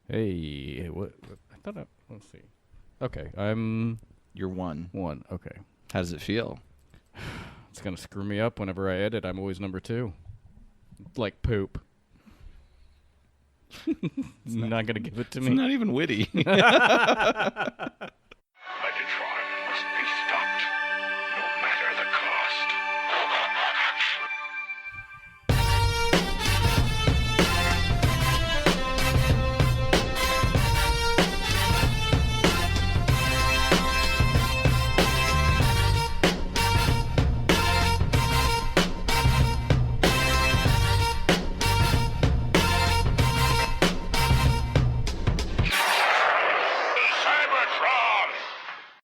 Hey, what? Let's see. Okay, You're one. one. Okay. How does it feel? It's going to screw me up whenever I edit. I'm always number 2. Like poop. Not going to give it to It's me. not even witty. Megatron must be stopped, no matter the cost.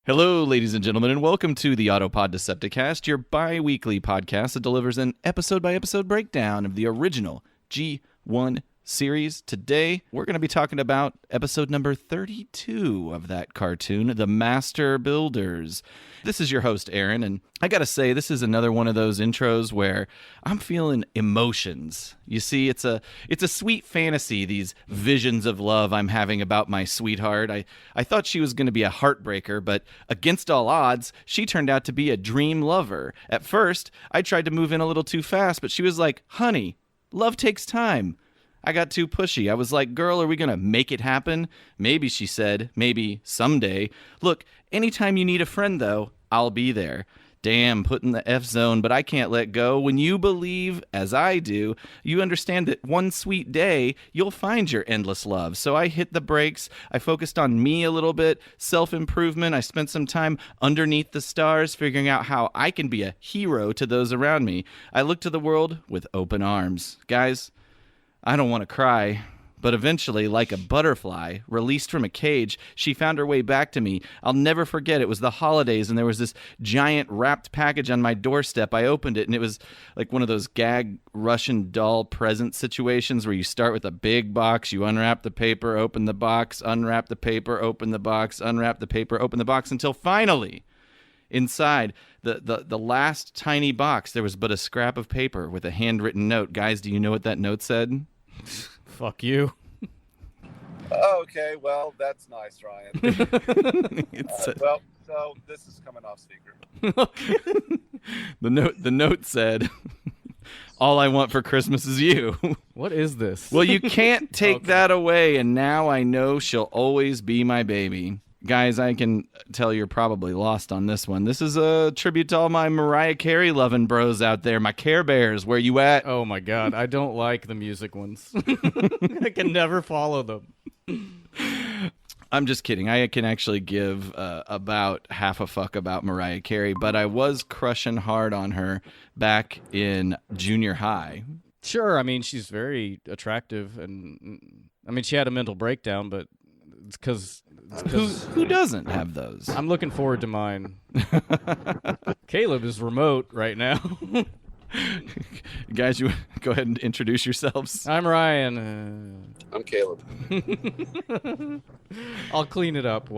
Hello, ladies and gentlemen, and welcome to the Autopod Decepticast, your bi-weekly podcast that delivers an episode-by-episode breakdown of the original G1 series. Today, we're going to be talking about episode number 32 of that cartoon, The Master Builders. This is your host, Aaron, and I gotta say, this is another one of those intros where I'm feeling emotions. You see, it's a sweet fantasy, these visions of love I'm having about my sweetheart. I thought she was going to be a heartbreaker, but against all odds, she turned out to be a dream lover. At first, I tried to move in a little too fast, but she was like, honey, love takes time. I got too pushy. I was like, girl, are we going to make it happen? Maybe, she said. Maybe someday. Look, anytime you need a friend, though, I'll be there. Damn, put in the F zone, but I can't let go. When you believe, as I do, you understand that one sweet day, you'll find your endless love. So I hit the brakes. I focused on me a little bit, self-improvement. I spent some time underneath the stars, figuring out how I can be a hero to those around me. I look to the world with open arms. Guys, I don't want to cry, but eventually, like a butterfly released from a cage, she found her way back to me. I'll never forget. It was the holidays, and there was this giant wrapped package on my doorstep. I opened it, and it was like one of those gag Russian doll present situations where you start with a big box, you unwrap the paper, open the box, unwrap the paper, open the box, unwrap the paper, open the box, until finally, inside the last tiny box, there was but a scrap of paper with a handwritten note. Guys, do you know what that note said? Fuck you. Okay, well, that's nice, Ryan. Well, so this is coming off speaker. The note said, all I want for Christmas is you. What is this? Well, you can't take Okay. that away, and now I know she'll always be my baby. Guys, I can tell you're probably lost on this one. This is a tribute to all my Mariah Carey loving bros out there, my Care Bears. Where you at? Oh my god, I don't like the music ones. I can never follow them. I'm just kidding. I can actually give about half a fuck about Mariah Carey, but I was crushing hard on her back in junior high. Sure, I mean, she's very attractive, and I mean, she had a mental breakdown, but it's because Who doesn't have those? I'm looking forward to mine. Caleb is remote right now. Guys, you go ahead and introduce yourselves. I'm Ryan. I'm Caleb. I'll clean it up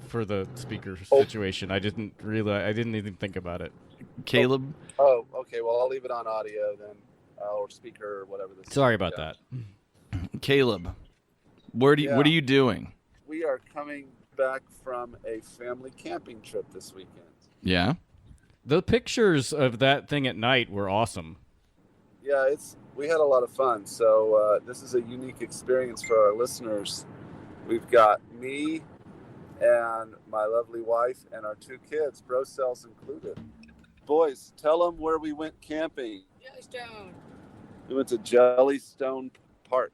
for the speaker situation. I didn't even think about it. Caleb. Oh, okay, well, I'll leave it on audio then, or speaker or whatever this Sorry is. about Yeah. that. Caleb, what are you doing? We are coming back from a family camping trip this weekend. Yeah. The pictures of that thing at night were awesome. Yeah, we had a lot of fun, so this is a unique experience for our listeners. We've got me and my lovely wife and our 2 kids, bro cells included. Boys, tell them where we went camping. Jellystone. We went to Jellystone Park.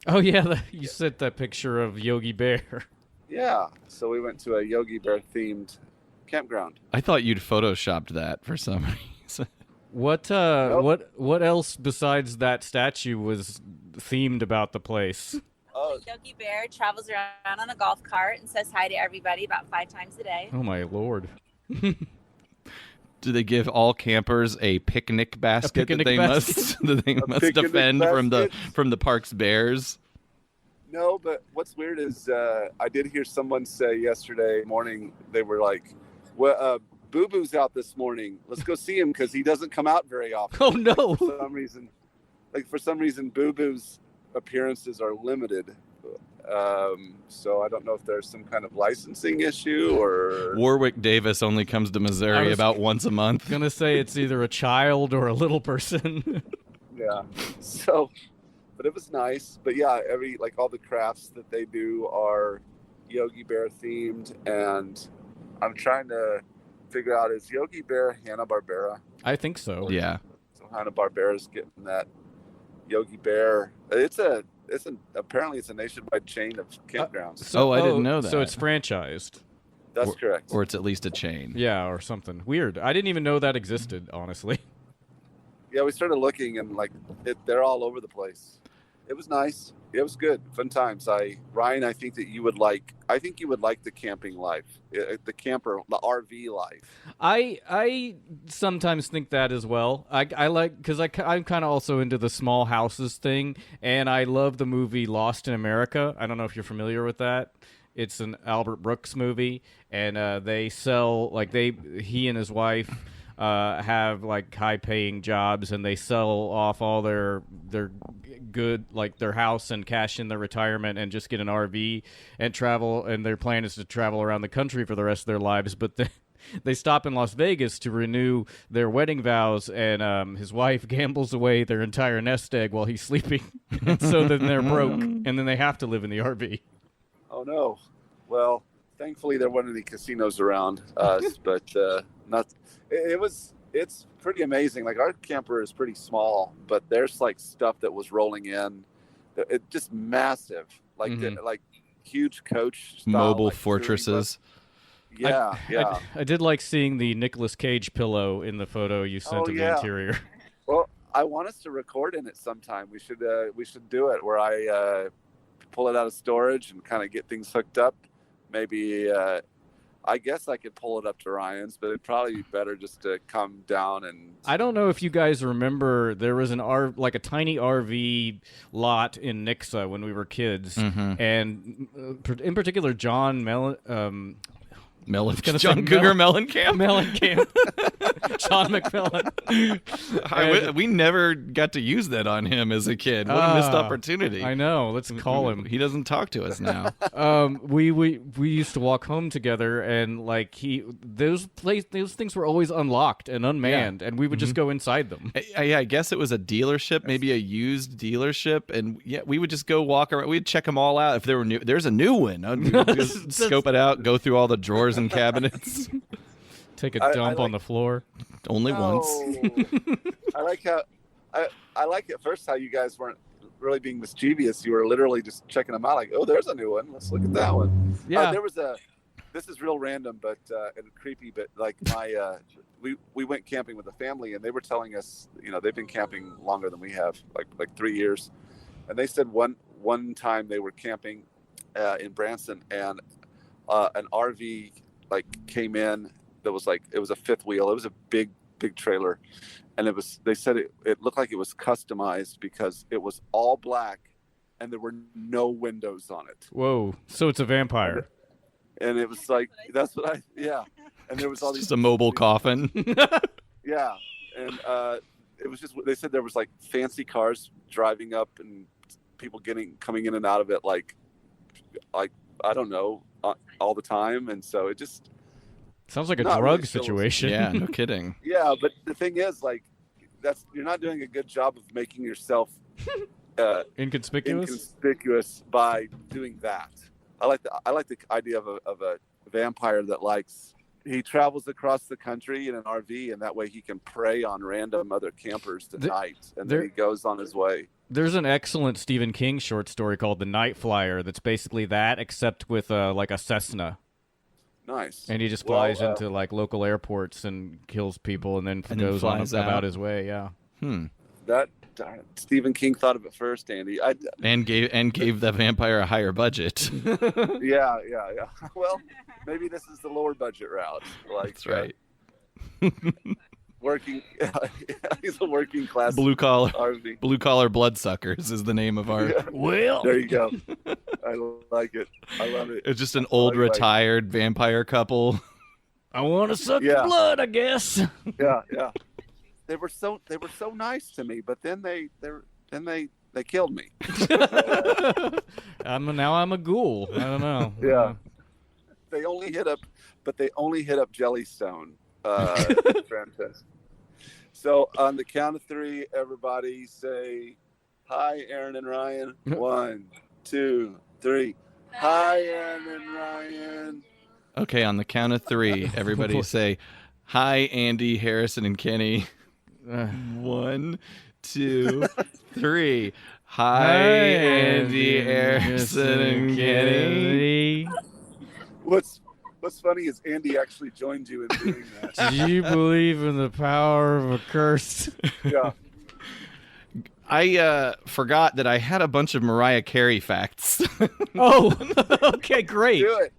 Oh yeah, you sent that picture of Yogi Bear. Yeah, so we went to a Yogi Bear themed campground. I thought you'd photoshopped that for some reason. What Nope. what else besides that statue was themed about the place? Oh, Yogi Bear travels around on a golf cart and says hi to everybody about 5 times a day. Oh my lord. Do they give all campers a picnic basket picnic that they basket? must picnic defend basket? from the park's bears? no, but what's weird is I did hear someone say yesterday morning, they were like, well, Boo Boo's out this morning. Let's go see him because he doesn't come out very often. Oh no. For some reason, Boo Boo's appearances are limited. So I don't know if there's some kind of licensing issue or... Warwick Davis only comes to Missouri about once a month. Gonna say it's either a child or a little person. Yeah. So, but it was nice. But yeah, all the crafts that they do are Yogi Bear themed, and I'm trying to figure out, is Yogi Bear Hanna-Barbera? I think so. Yeah. So Hanna-Barbera's getting that Yogi Bear. Apparently it's a nationwide chain of campgrounds. I didn't know that. So it's franchised. That's correct. Or it's at least a chain. Yeah, or something. Weird. I didn't even know that existed, honestly. Yeah, we started looking, and they're all over the place. It was nice. It was good. Fun times. Ryan, I think you would like the camping life, the RV life. I sometimes think that as well. I like, because I'm kind of also into the small houses thing, and I love the movie Lost in America. I don't know if you're familiar with that. It's an Albert Brooks movie, and they sell, he and his wife have high-paying jobs, and they sell off all their good, their house, and cash in their retirement, and just get an RV and travel. And their plan is to travel around the country for the rest of their lives. But they stop in Las Vegas to renew their wedding vows, and his wife gambles away their entire nest egg while he's sleeping, and so then they're broke, and then they have to live in the RV. Oh no! Well, thankfully there weren't any casinos around us, but not. It's pretty amazing. Our camper is pretty small, but there's stuff that was rolling in. It's just massive, huge coach style, mobile fortresses. Yeah. I did like seeing the Nicolas Cage pillow in the photo you sent of the interior. Well, I want us to record in it sometime. We should do it where I pull it out of storage and kind of get things hooked up. Maybe I guess I could pull it up to Ryan's, but it'd probably be better just to come down and... I don't know if you guys remember, there was a tiny RV lot in Nixa when we were kids, and in particular, John Cougar Mellencamp. John McMillan. We never got to use that on him as a kid. What a missed opportunity. I know. Let's call him. He doesn't talk to us now. We used to walk home together, and those things were always unlocked and unmanned, and we would just go inside them. I guess it was a dealership, maybe a used dealership, and we would just go walk around. We'd check them all out if there were new. There's a new one. I'd just scope it out, go through all the drawers and cabinets. Take a dump on the floor. Only once. I like at first how you guys weren't really being mischievous. You were literally just checking them out, there's a new one. Let's look at that one. Yeah. This is real random, but and creepy. But we went camping with a family, and they were telling us, they've been camping longer than we have, like 3 years, and they said one time they were camping in Branson, and an RV came in that was it was a fifth wheel. It was a big trailer, and they said it looked like it was customized because it was all black and there were no windows on it. Whoa. So it's a vampire. And it was that's what and there was all these, just a mobile coffin. Yeah. And it was just, they said there was fancy cars driving up and people coming in and out of it I don't know, all the time. And so it just sounds like a drug situation. Yeah, no kidding. Yeah, but the thing is, you're not doing a good job of making yourself inconspicuous by doing that. I like the idea of a vampire that he travels across the country in an RV, and that way he can prey on random other campers tonight, and then he goes on his way. There's an excellent Stephen King short story called The Night Flyer that's basically that, except with a Cessna. Nice. And he just flies into local airports and kills people, and then goes on about his way. Yeah. That Stephen King thought of it first, Andy. And gave the vampire a higher budget. Yeah. Well, maybe this is the lower budget route. That's right. Working, he's a working class blue collar RV. Blue collar bloodsuckers is the name of our. Yeah. Well, there you go. I like it. I love it. It's just an old retired vampire couple. I want to suck your blood, I guess. Yeah. They were so nice to me, but then they They killed me. Now I'm a ghoul. I don't know. Yeah. They only hit up Jellystone. Franchise. So on the count of 3, everybody say, "Hi, Aaron and Ryan." 1, 2, 3. Hi, Aaron and Ryan. Okay, on the count of 3, everybody say, "Hi, Andy, Harrison, and Kenny." 1, 2, 3. Hi, Andy, Harrison, and Kenny. What's funny is Andy actually joined you in doing that. Do you believe in the power of a curse? Yeah. I forgot that I had a bunch of Mariah Carey facts. Oh, okay, great. Do it.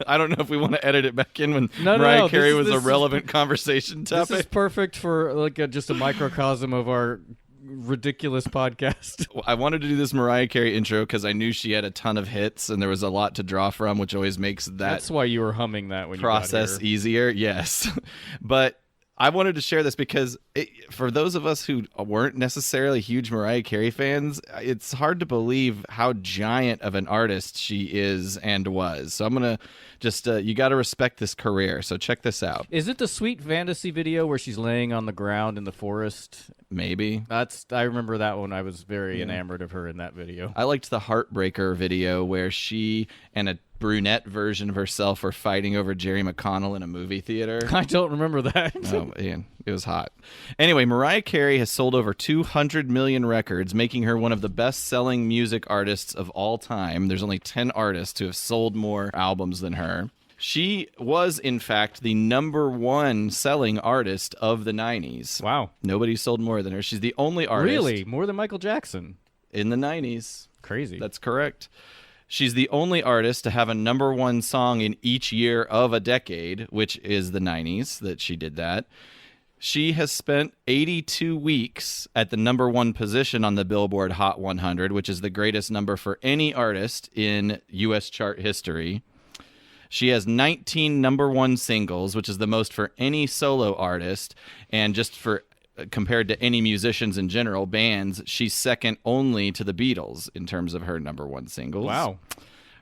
I don't know if we want to edit it back in when No, Mariah Carey was this a is- relevant conversation This topic. is perfect for like just a microcosm of our ridiculous podcast. I wanted to do this Mariah Carey intro because I knew she had a ton of hits and there was a lot to draw from, which always makes that That's why you were humming that when process you got here. easier. Yes. But I wanted to share this because for those of us who weren't necessarily huge Mariah Carey fans, it's hard to believe how giant of an artist she is and was. So I'm going to just, you got to respect this career. So check this out. Is it the Sweet Fantasy video where she's laying on the ground in the forest? Maybe. I remember that one. I was very enamored of her in that video. I liked the Heartbreaker video where she and a brunette version of herself were fighting over Jerry McConnell in a movie theater. I don't remember that. Oh, man, it was hot. Anyway, Mariah Carey has sold over 200 million records, making her one of the best-selling music artists of all time. There's only 10 artists who have sold more albums than her. She was, in fact, the #1 selling artist of the 90s. Wow. Nobody sold more than her. She's the only artist Really? More than Michael Jackson? in the 90s. Crazy. That's correct. She's the only artist to have a #1 song in each year of a decade, which is the 90s that she did that. She has spent 82 weeks at the #1 position on the Billboard Hot 100, which is the greatest number for any artist in U.S. chart history. She has 19 #1 singles, which is the most for any solo artist, and just for compared to any musicians in general, bands, she's second only to the Beatles in terms of her #1 singles. Wow.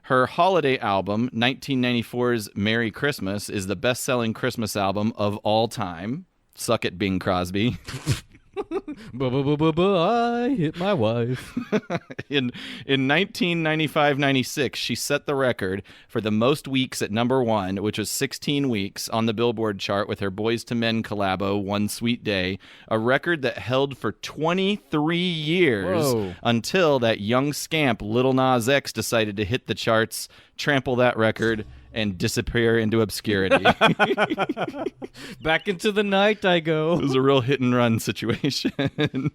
Her holiday album, 1994's Merry Christmas, is the best-selling Christmas album of all time. Suck it, Bing Crosby. I hit my wife. In 1995-96, she set the record for the most weeks at #1, which was 16 weeks on the Billboard chart with her Boys to Men collabo, One Sweet Day, a record that held for 23 years. Whoa. Until that young scamp Lil Nas X decided to hit the charts, trample that record, and disappear into obscurity. Back into the night I go. It was a real hit and run situation.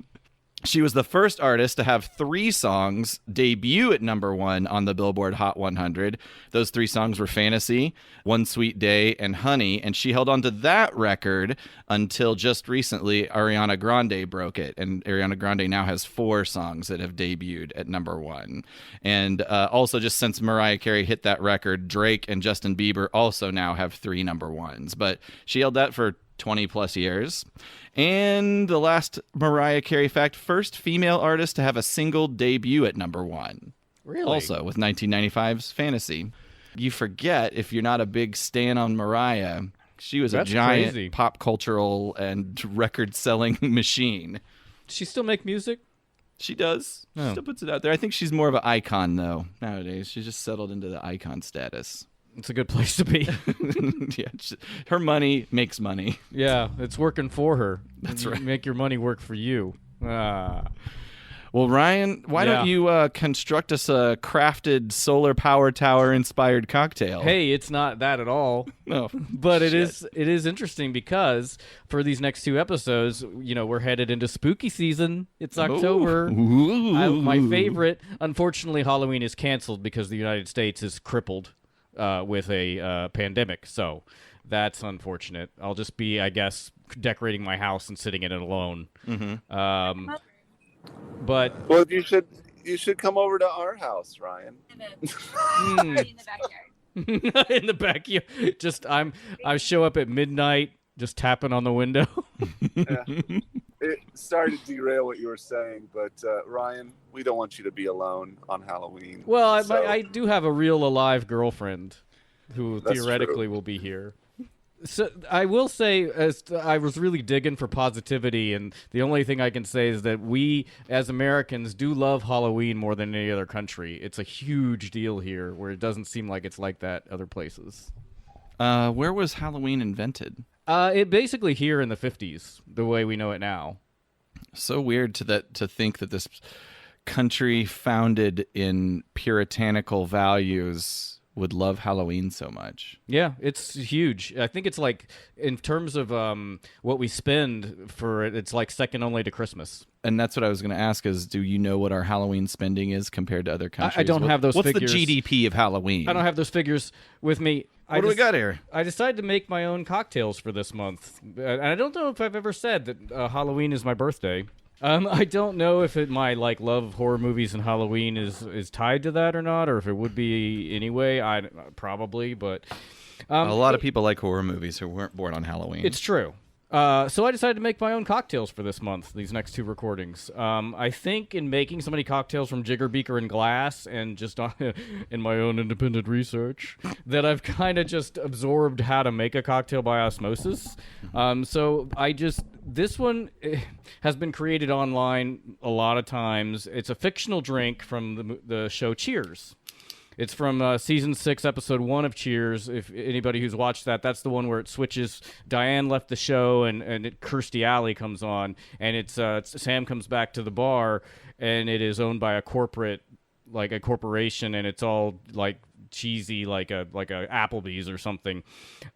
She was the first artist to have 3 songs debut at #1 on the Billboard Hot 100. Those 3 songs were Fantasy, One Sweet Day, and Honey, and she held on to that record until just recently Ariana Grande broke it, and Ariana Grande now has 4 songs that have debuted at #1. And also, just since Mariah Carey hit that record, Drake and Justin Bieber also now have 3 #1s, but she held that for 20 plus years. And the last Mariah Carey fact, first female artist to have a single debut at #1. Really? Also with 1995's Fantasy. You forget, if you're not a big stan on Mariah, she was That's a giant crazy. pop cultural and record selling machine. Does she still make music? She does. She Oh. still puts it out there. I think she's more of an icon though nowadays. She's just settled into the icon status. It's a good place to be. Yeah, her money makes money. Yeah, it's working for her. That's You right. Make your money work for you. Ah. Well, Ryan, why don't you construct us a crafted solar power tower inspired cocktail? Hey, it's not that at all. No. But it Shit. is interesting because for these next 2 episodes, we're headed into spooky season. It's October. Ooh. My favorite. Unfortunately, Halloween is canceled because the United States is crippled with a pandemic. So that's unfortunate. I'll just be, I guess, decorating my house and sitting in it alone. Mm-hmm. But Well, you should come over to our house, Ryan. In the backyard. in the backyard, I show up at midnight, just tapping on the window. Yeah. sorry to derail what you were saying, but Ryan, we don't want you to be alone on Halloween. Well, so- I do have a real alive girlfriend who That's theoretically true. will be here. So I will say, as I was really digging for positivity, and the only thing I can say is that we, as Americans, do love Halloween more than any other country. It's a huge deal here, where it doesn't seem like it's like that other places. Where was Halloween invented? It basically here in the 50s, the way we know it now. So weird to think that this country founded in puritanical values would love Halloween so much. Yeah, it's huge. I think it's like, in terms of what we spend for it, it's like second only to Christmas. And that's what I was going to ask is, do you know what our Halloween spending is compared to other countries? I don't have those What's figures. the GDP of Halloween? I don't have those figures with me. What do we got here? I decided to make my own cocktails for this month. And I don't know if I've ever said that Halloween is my birthday. I don't know if my love of horror movies and Halloween is tied to that or not, or if it would be anyway. Probably, but A lot of people like horror movies who weren't born on Halloween. it's true. So I decided to make my own cocktails for this month, these next two recordings. I think in making so many cocktails from Jigger Beaker and Glass, and just in my own independent research, that I've kind of just absorbed how to make a cocktail by osmosis. So this one has been created online a lot of times. It's a fictional drink from the show Cheers. It's from season 6, episode 1 of Cheers. If anybody who's watched that, that's the one where it switches. Diane left the show, and Kirstie Alley comes on, and it's Sam comes back to the bar, and it is owned by a corporation, and it's all like cheesy, like a Applebee's or something,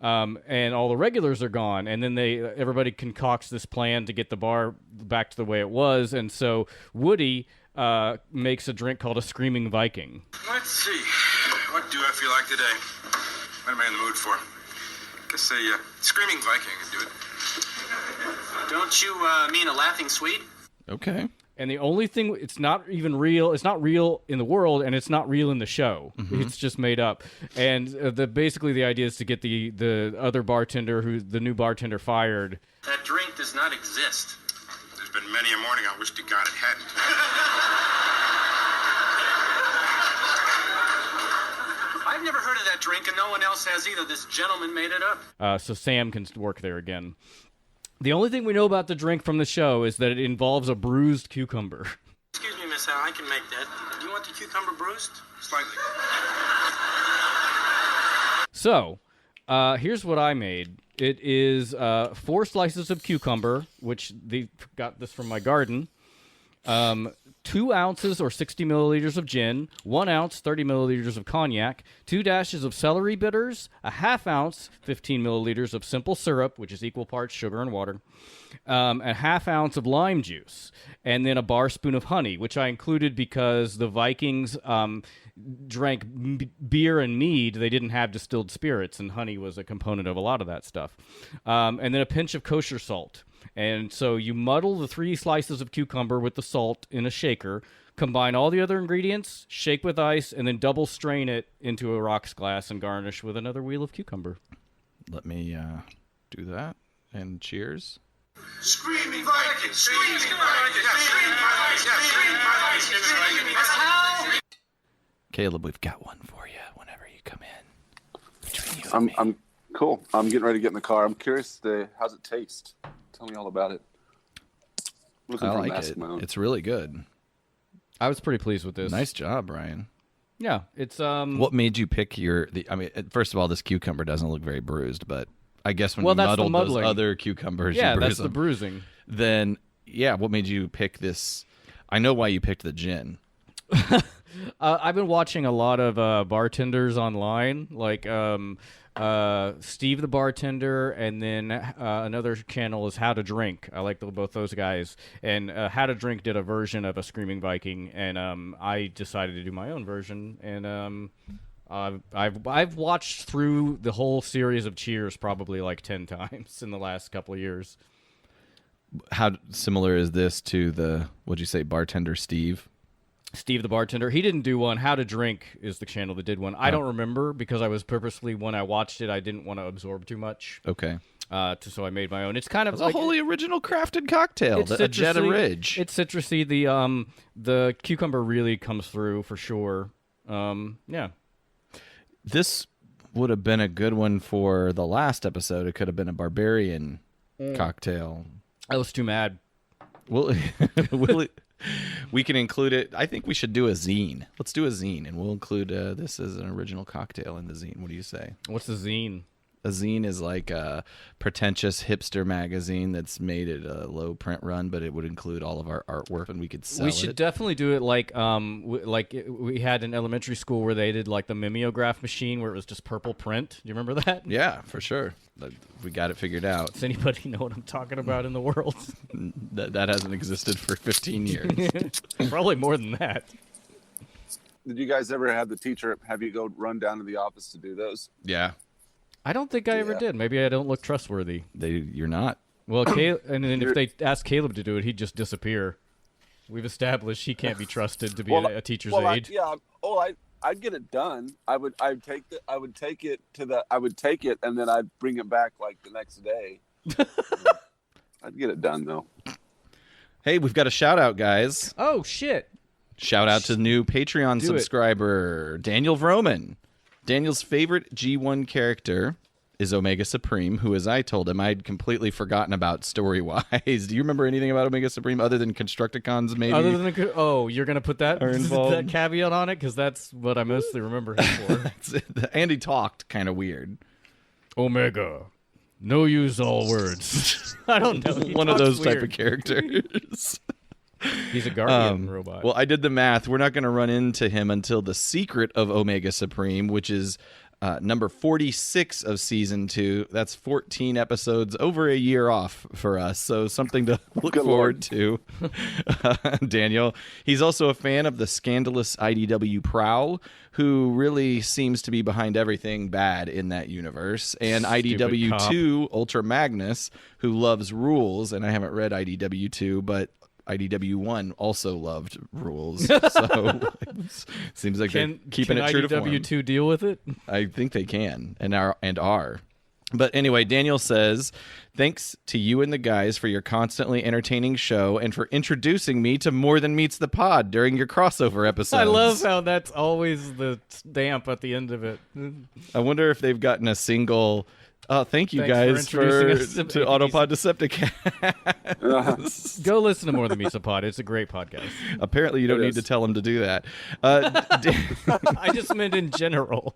and all the regulars are gone, and then everybody concocts this plan to get the bar back to the way it was, and so Woody makes a drink called a Screaming Viking. Let's see. What do I feel like today? What am I in the mood for? Guess a Screaming Viking would do it. Don't you mean a laughing Swede? Okay. And the only thing, it's not even real. It's not real in the world, and it's not real in the show. Mm-hmm. It's just made up. And basically the idea is to get the other bartender, the new bartender, fired. That drink does not exist. There's been many a morning I wish to God it hadn't. I've never heard of that drink, and no one else has either. This gentleman made it up. So Sam can work there again. The only thing we know about the drink from the show is that it involves a bruised cucumber. Excuse me, Miss Al, I can make that. Do you want the cucumber bruised? Slightly. So, here's what I made. It is 4 slices of cucumber, which they got this from my garden. 2 ounces or 60 milliliters of gin, 1 ounce, 30 milliliters of cognac, 2 dashes of celery bitters, a half ounce, 15 milliliters of simple syrup, which is equal parts sugar and water, a half ounce of lime juice, and then a bar spoon of honey, which I included because the Vikings drank beer and mead. They didn't have distilled spirits, and honey was a component of a lot of that stuff. And then a pinch of kosher salt. And so you muddle the 3 slices of cucumber with the salt in a shaker, combine all the other ingredients, shake with ice, and then double strain it into a rocks glass and garnish with another wheel of cucumber. Let me do that. And cheers. Screaming Viking! Screaming Viking! Screaming Viking! Screaming Viking! Caleb, we've got one for you whenever you come in. Between you and me. I'm cool. I'm getting ready to get in the car. I'm curious, how's it taste? Tell me all about it. Looking I for a like mask it. mode. It's really good. I was pretty pleased with this. Nice job, Brian. Yeah, it's What made you pick first of all, this cucumber doesn't look very bruised, but I guess when Well, you that's the muddled those muddling. other cucumbers, yeah, you bruise that's the them. bruising. Then, yeah, what made you pick this? I know why you picked the gin. I've been watching a lot of bartenders online, like Steve the Bartender, and then another channel is How to Drink. I like both those guys. And How to Drink did a version of a Screaming Viking, and I decided to do my own version. And I've watched through the whole series of Cheers probably like 10 times in the last couple of years. How similar is this to the, what'd you say, Bartender Steve? Steve the bartender. He didn't do one. How to Drink is the channel that did one. I don't remember because I was purposely, when I watched it, I didn't want to absorb too much. Okay. So I made my own. It's kind of It's like a wholly original crafted cocktail. it's A Jetta citrusy. Ridge. It's citrusy. The cucumber really comes through for sure. Yeah. This would have been a good one for the last episode. It could have been a barbarian cocktail. I was too mad. Well, we can include it. I think we should do a zine. Let's do a zine, and we'll include this as an original cocktail in the zine. What do you say? What's the zine? A zine is like a pretentious hipster magazine that's made at a low print run, but it would include all of our artwork, and we could sell We should it. definitely do it like we had in elementary school where they did like the mimeograph machine where it was just purple print. Do you remember that? Yeah, for sure. We got it figured out. Does anybody know what I'm talking about in the world? That hasn't existed for 15 years. Probably more than that. Did you guys ever have the teacher have you go run down to the office to do those? Yeah, I don't think I ever did. Maybe I don't look trustworthy. you're not. Well, and then if they asked Caleb to do it, he'd just disappear. We've established he can't be trusted to be a teacher's aide. I'd get it done. I'd take it and then I'd bring it back like the next day. I'd get it done though. Hey, we've got a shout out, guys. Oh shit! Shout out to new Patreon Do subscriber, Daniel Vroman. Daniel's favorite G1 character is Omega Supreme, who, as I told him, I'd completely forgotten about story-wise. Do you remember anything about Omega Supreme other than Constructicons, maybe? Other than you're gonna put that, Are involved. that caveat on it because that's what I mostly remember him for. And he talked kind of weird. Omega, no use all words. I don't know. He One of talks those type of weird. characters. He's a guardian robot. Well, I did the math. We're not going to run into him until The Secret of Omega Supreme, which is number 46 of season 2. That's 14 episodes, over a year off for us. So something to look forward to. Daniel. He's also a fan of the scandalous IDW Prowl, who really seems to be behind everything bad in that universe. And Stupid IDW2 Ultra Magnus, who loves rules. And I haven't read IDW2, but IDW1 also loved rules, so seems like they're keeping it true to form. Can IDW2 deal with it? I think they can and are. But anyway, Daniel says, thanks to you and the guys for your constantly entertaining show and for introducing me to More Than Meets the Pod during your crossover episodes. I love how that's always the stamp at the end of it. I wonder if they've gotten a single... Oh, thank you Thanks guys for introducing us to to Autopod Decepticast. Go listen to More Than Meets a Pod. It's a great podcast. Apparently, you don't need to tell him to do that. I just meant in general.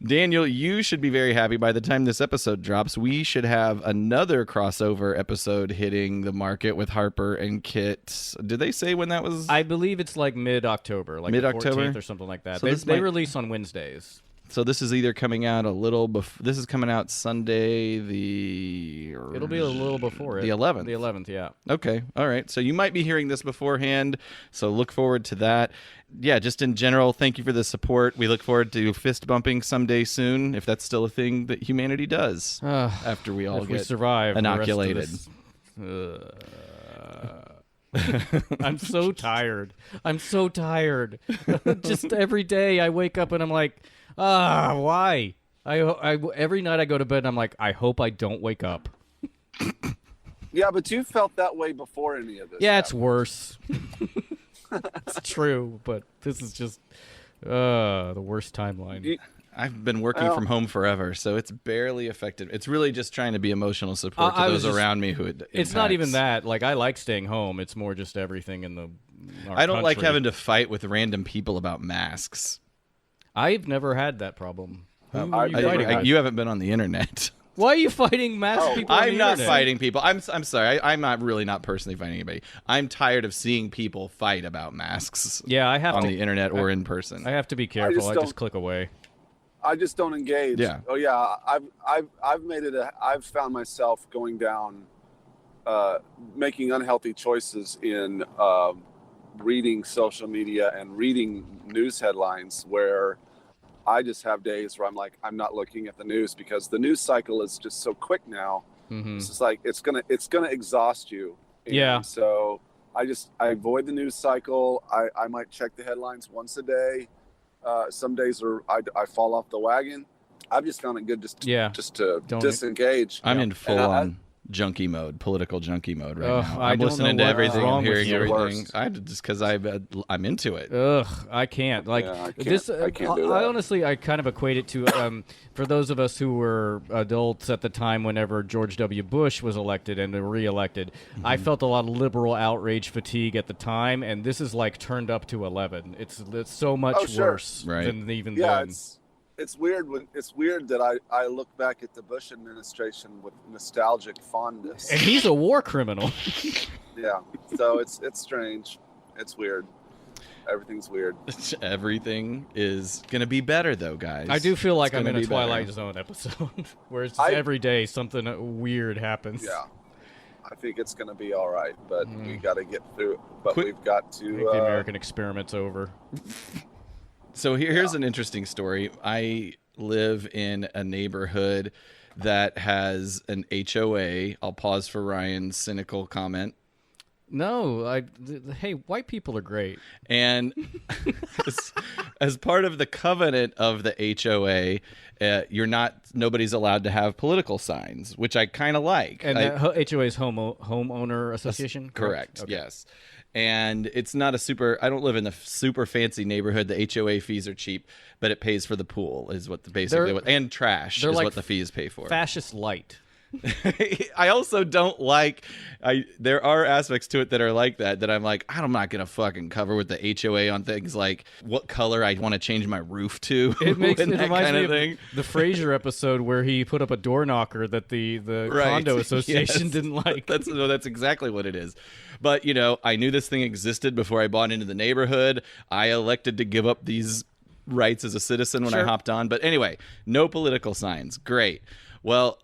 Daniel, you should be very happy. By the time this episode drops, we should have another crossover episode hitting the market with Harper and Kit. Did they say when that was? I believe it's like mid-October, like Mid-October? the 14th or something like that. So They release on Wednesdays. So this is either coming out a little before. This is coming out Sunday It'll be a little before it. The 11th. The 11th, yeah. Okay. All right. So you might be hearing this beforehand. So look forward to that. Yeah, just in general, thank you for the support. We look forward to fist bumping someday soon, if that's still a thing that humanity does after we all If get we survive inoculated. the rest of this. I'm so tired. Just every day I wake up and I'm like, why? Every night I go to bed and I'm like, I hope I don't wake up. Yeah, but you felt that way before any of this. Yeah, it's worse. It's true, but this is just the worst timeline. I've been working from home forever, so it's barely affected. It's really just trying to be emotional support to those around me who it impacts. It's not even that. Like, I like staying home. It's more just everything in our I don't like country. having to fight with random people about masks. I've never had that problem. Who are you fighting with? You haven't been on the internet. Why are you fighting masked people on the I'm not internet? fighting people. I'm sorry. I'm not personally fighting anybody. I'm tired of seeing people fight about masks. Yeah, I have on to, the internet or in person. I have to be careful. I just click away. I just don't engage. Yeah. Oh yeah. I've found myself going down, making unhealthy choices in reading social media and reading news headlines where I just have days where I'm like, I'm not looking at the news because the news cycle is just so quick now. Mm-hmm. It's just like it's gonna exhaust you. And yeah. So I avoid the news cycle. I might check the headlines once a day. Some days I fall off the wagon. I've just found it good just to disengage. I'm in full on junkie mode, political junkie mode right now. I'm listening to everything, I'm hearing everything. Just because I'm into it. Ugh, I can't. Like this. I can't do that. Honestly, I kind of equate it to for those of us who were adults at the time whenever George W. Bush was elected and reelected. I felt a lot of liberal outrage fatigue at the time, and this is like turned up to 11. It's so much worse than even then. It's weird that I look back at the Bush administration with nostalgic fondness. And he's a war criminal. Yeah. So it's strange. It's weird. Everything's weird. Everything is going to be better, though, guys. I do feel like I'm in a Twilight Zone episode where it's every day something weird happens. Yeah. I think it's going to be all right, but we got to get through it. But we've got to... I think the American experiment's over. So here's an interesting story. I live in a neighborhood that has an HOA. I'll pause for Ryan's cynical comment. No, hey, white people are great. And as part of the covenant of the HOA, nobody's allowed to have political signs, which I kind of like. And the HOA is homeowner association? Correct. Okay. Yes. And it's not I don't live in the super fancy neighborhood. The HOA fees are cheap, but it pays for the pool is what and trash is what the fees pay for. Fascist light. I also don't like, there are aspects to it that are like that I'm like, I'm not going to fucking cover with the HOA on things like what color I want to change my roof to. It reminds me of the Frasier episode where he put up a door knocker that the condo association didn't like. That's exactly what it is. But, I knew this thing existed before I bought into the neighborhood. I elected to give up these rights as a citizen when I hopped on. But anyway, no political signs. Great. Well,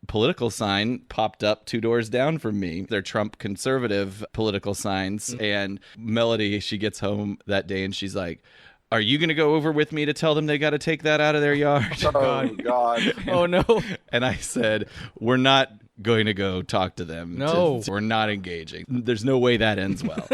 political sign popped up 2 doors down from me. They're Trump conservative political signs. And Melody, she gets home that day and she's like, are you going to go over with me to tell them they got to take that out of their yard? Oh, God. Oh, no. And I said, we're not going to go talk to them. No. We're not engaging. There's no way that ends well.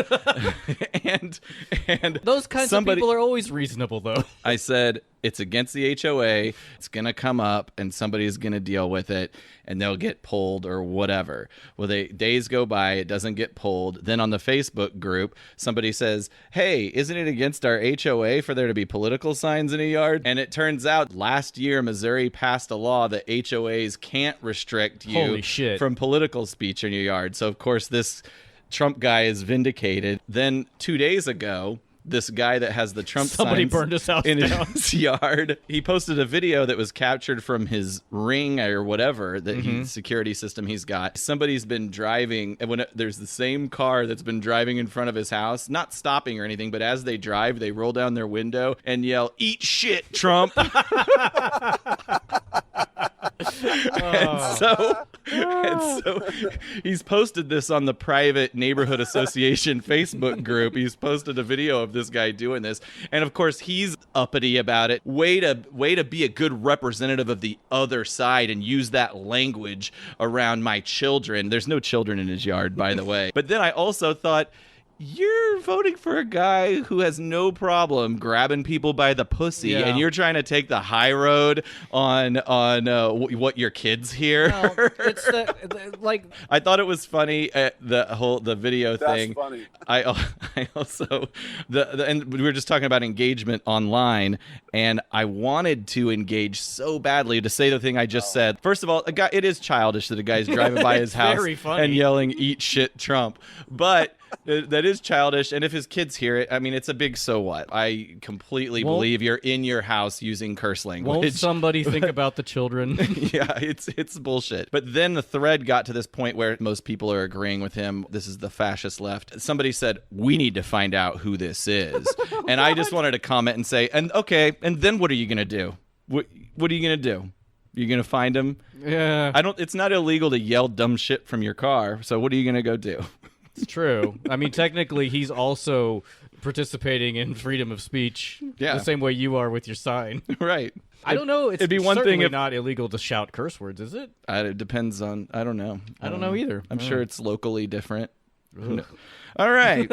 and those kinds of people are always reasonable, though. I said, it's against the HOA. It's going to come up and somebody's going to deal with it and they'll get pulled or whatever. Well, days go by. It doesn't get pulled. Then on the Facebook group, somebody says, hey, isn't it against our HOA for there to be political signs in a yard? And it turns out last year, Missouri passed a law that HOAs can't restrict you from political speech in your yard. So, of course, this Trump guy is vindicated. Then 2 days ago, this guy that has the Trump somebody signs burned his house in down. his yard. He posted a video that was captured from his Ring or whatever that security system he's got. Somebody's been driving, and there's the same car that's been driving in front of his house, not stopping or anything, but as they drive, they roll down their window and yell, "Eat shit, Trump!" And so he's posted this on the private neighborhood association Facebook group. He's posted a video of this guy doing this, and of course he's uppity about it. Way to be a good representative of the other side and use that language around my children. There's no children in his yard, by the way. But then I also thought, you're voting for a guy who has no problem grabbing people by the pussy, and you're trying to take the high road on what your kids hear. No, it's like I thought it was funny the video thing. That's funny. I also and we were just talking about engagement online, and I wanted to engage so badly to say the thing I just said. First of all, it is childish that a guy's driving by his house and yelling "Eat shit, Trump," but. That is childish, and if his kids hear it, I mean, it's a big so what. I completely believe you're in your house using curse language. Won't somebody think about the children? Yeah, it's bullshit. But then the thread got to this point where most people are agreeing with him. This is the fascist left. Somebody said, we need to find out who this is. And I just wanted to comment and say, and then what are you going to do? What are you going to do? You're going to find him? Yeah. It's not illegal to yell dumb shit from your car, so what are you going to go do? It's true. I mean, technically, he's also participating in freedom of speech the same way you are with your sign. Right. I don't know. It'd be one thing if not illegal to shout curse words, is it? It depends on. I don't know. I don't know either. I'm sure it's locally different. No. All right.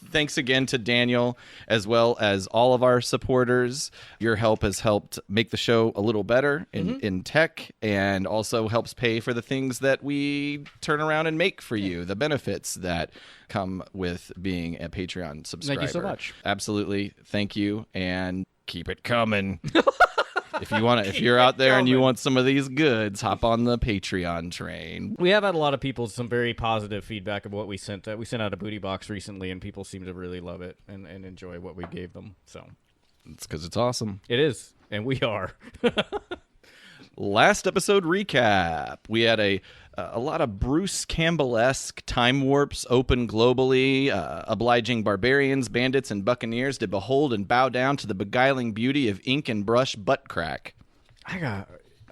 Thanks again to Daniel, as well as all of our supporters. Your help has helped make the show a little better in tech, and also helps pay for the things that we turn around and make for you, the benefits that come with being a Patreon subscriber. Thank you so much. Absolutely. Thank you, and keep it coming. If you're out there and you want some of these goods, hop on the Patreon train. We have had a lot of people some very positive feedback of what we sent. We sent out a booty box recently, and people seem to really love it and enjoy what we gave them. So it's because it's awesome. It is, and we are. Last episode recap. We had a lot of Bruce Campbell-esque time warps open globally, obliging barbarians, bandits, and buccaneers to behold and bow down to the beguiling beauty of ink and brush butt crack. I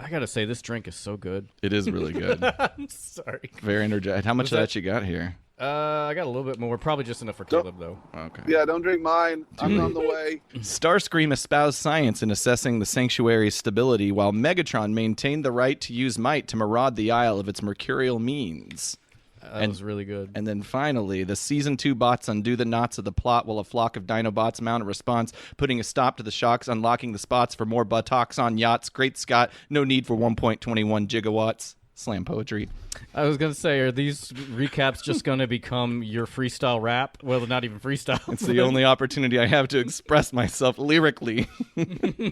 gotta say, this drink is so good. It is really good. I'm sorry. Very energetic. How much of that you got here? I got a little bit more. Probably just enough for Caleb, though. Okay. Yeah, don't drink mine. I'm on the way. Starscream espoused science in assessing the sanctuary's stability, while Megatron maintained the right to use might to maraud the Isle of its mercurial means. That was really good. And then finally, the Season 2 bots undo the knots of the plot while a flock of Dinobots mount a response, putting a stop to the shocks, unlocking the spots for more buttocks on yachts. Great Scott, no need for 1.21 gigawatts. Slam poetry. I was going to say, are these recaps just going to become your freestyle rap? Well, not even freestyle. It's the only opportunity I have to express myself lyrically.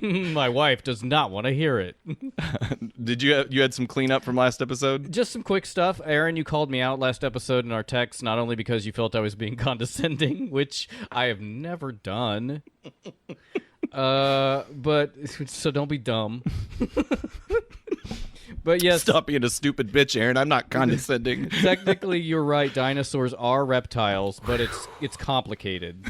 My wife does not want to hear it. Did you had some cleanup from last episode? Just some quick stuff. Aaron, you called me out last episode in our text, not only because you felt I was being condescending, which I have never done, but so don't be dumb. But yes, stop being a stupid bitch, Aaron. I'm not condescending. Technically, you're right. Dinosaurs are reptiles, but it's complicated.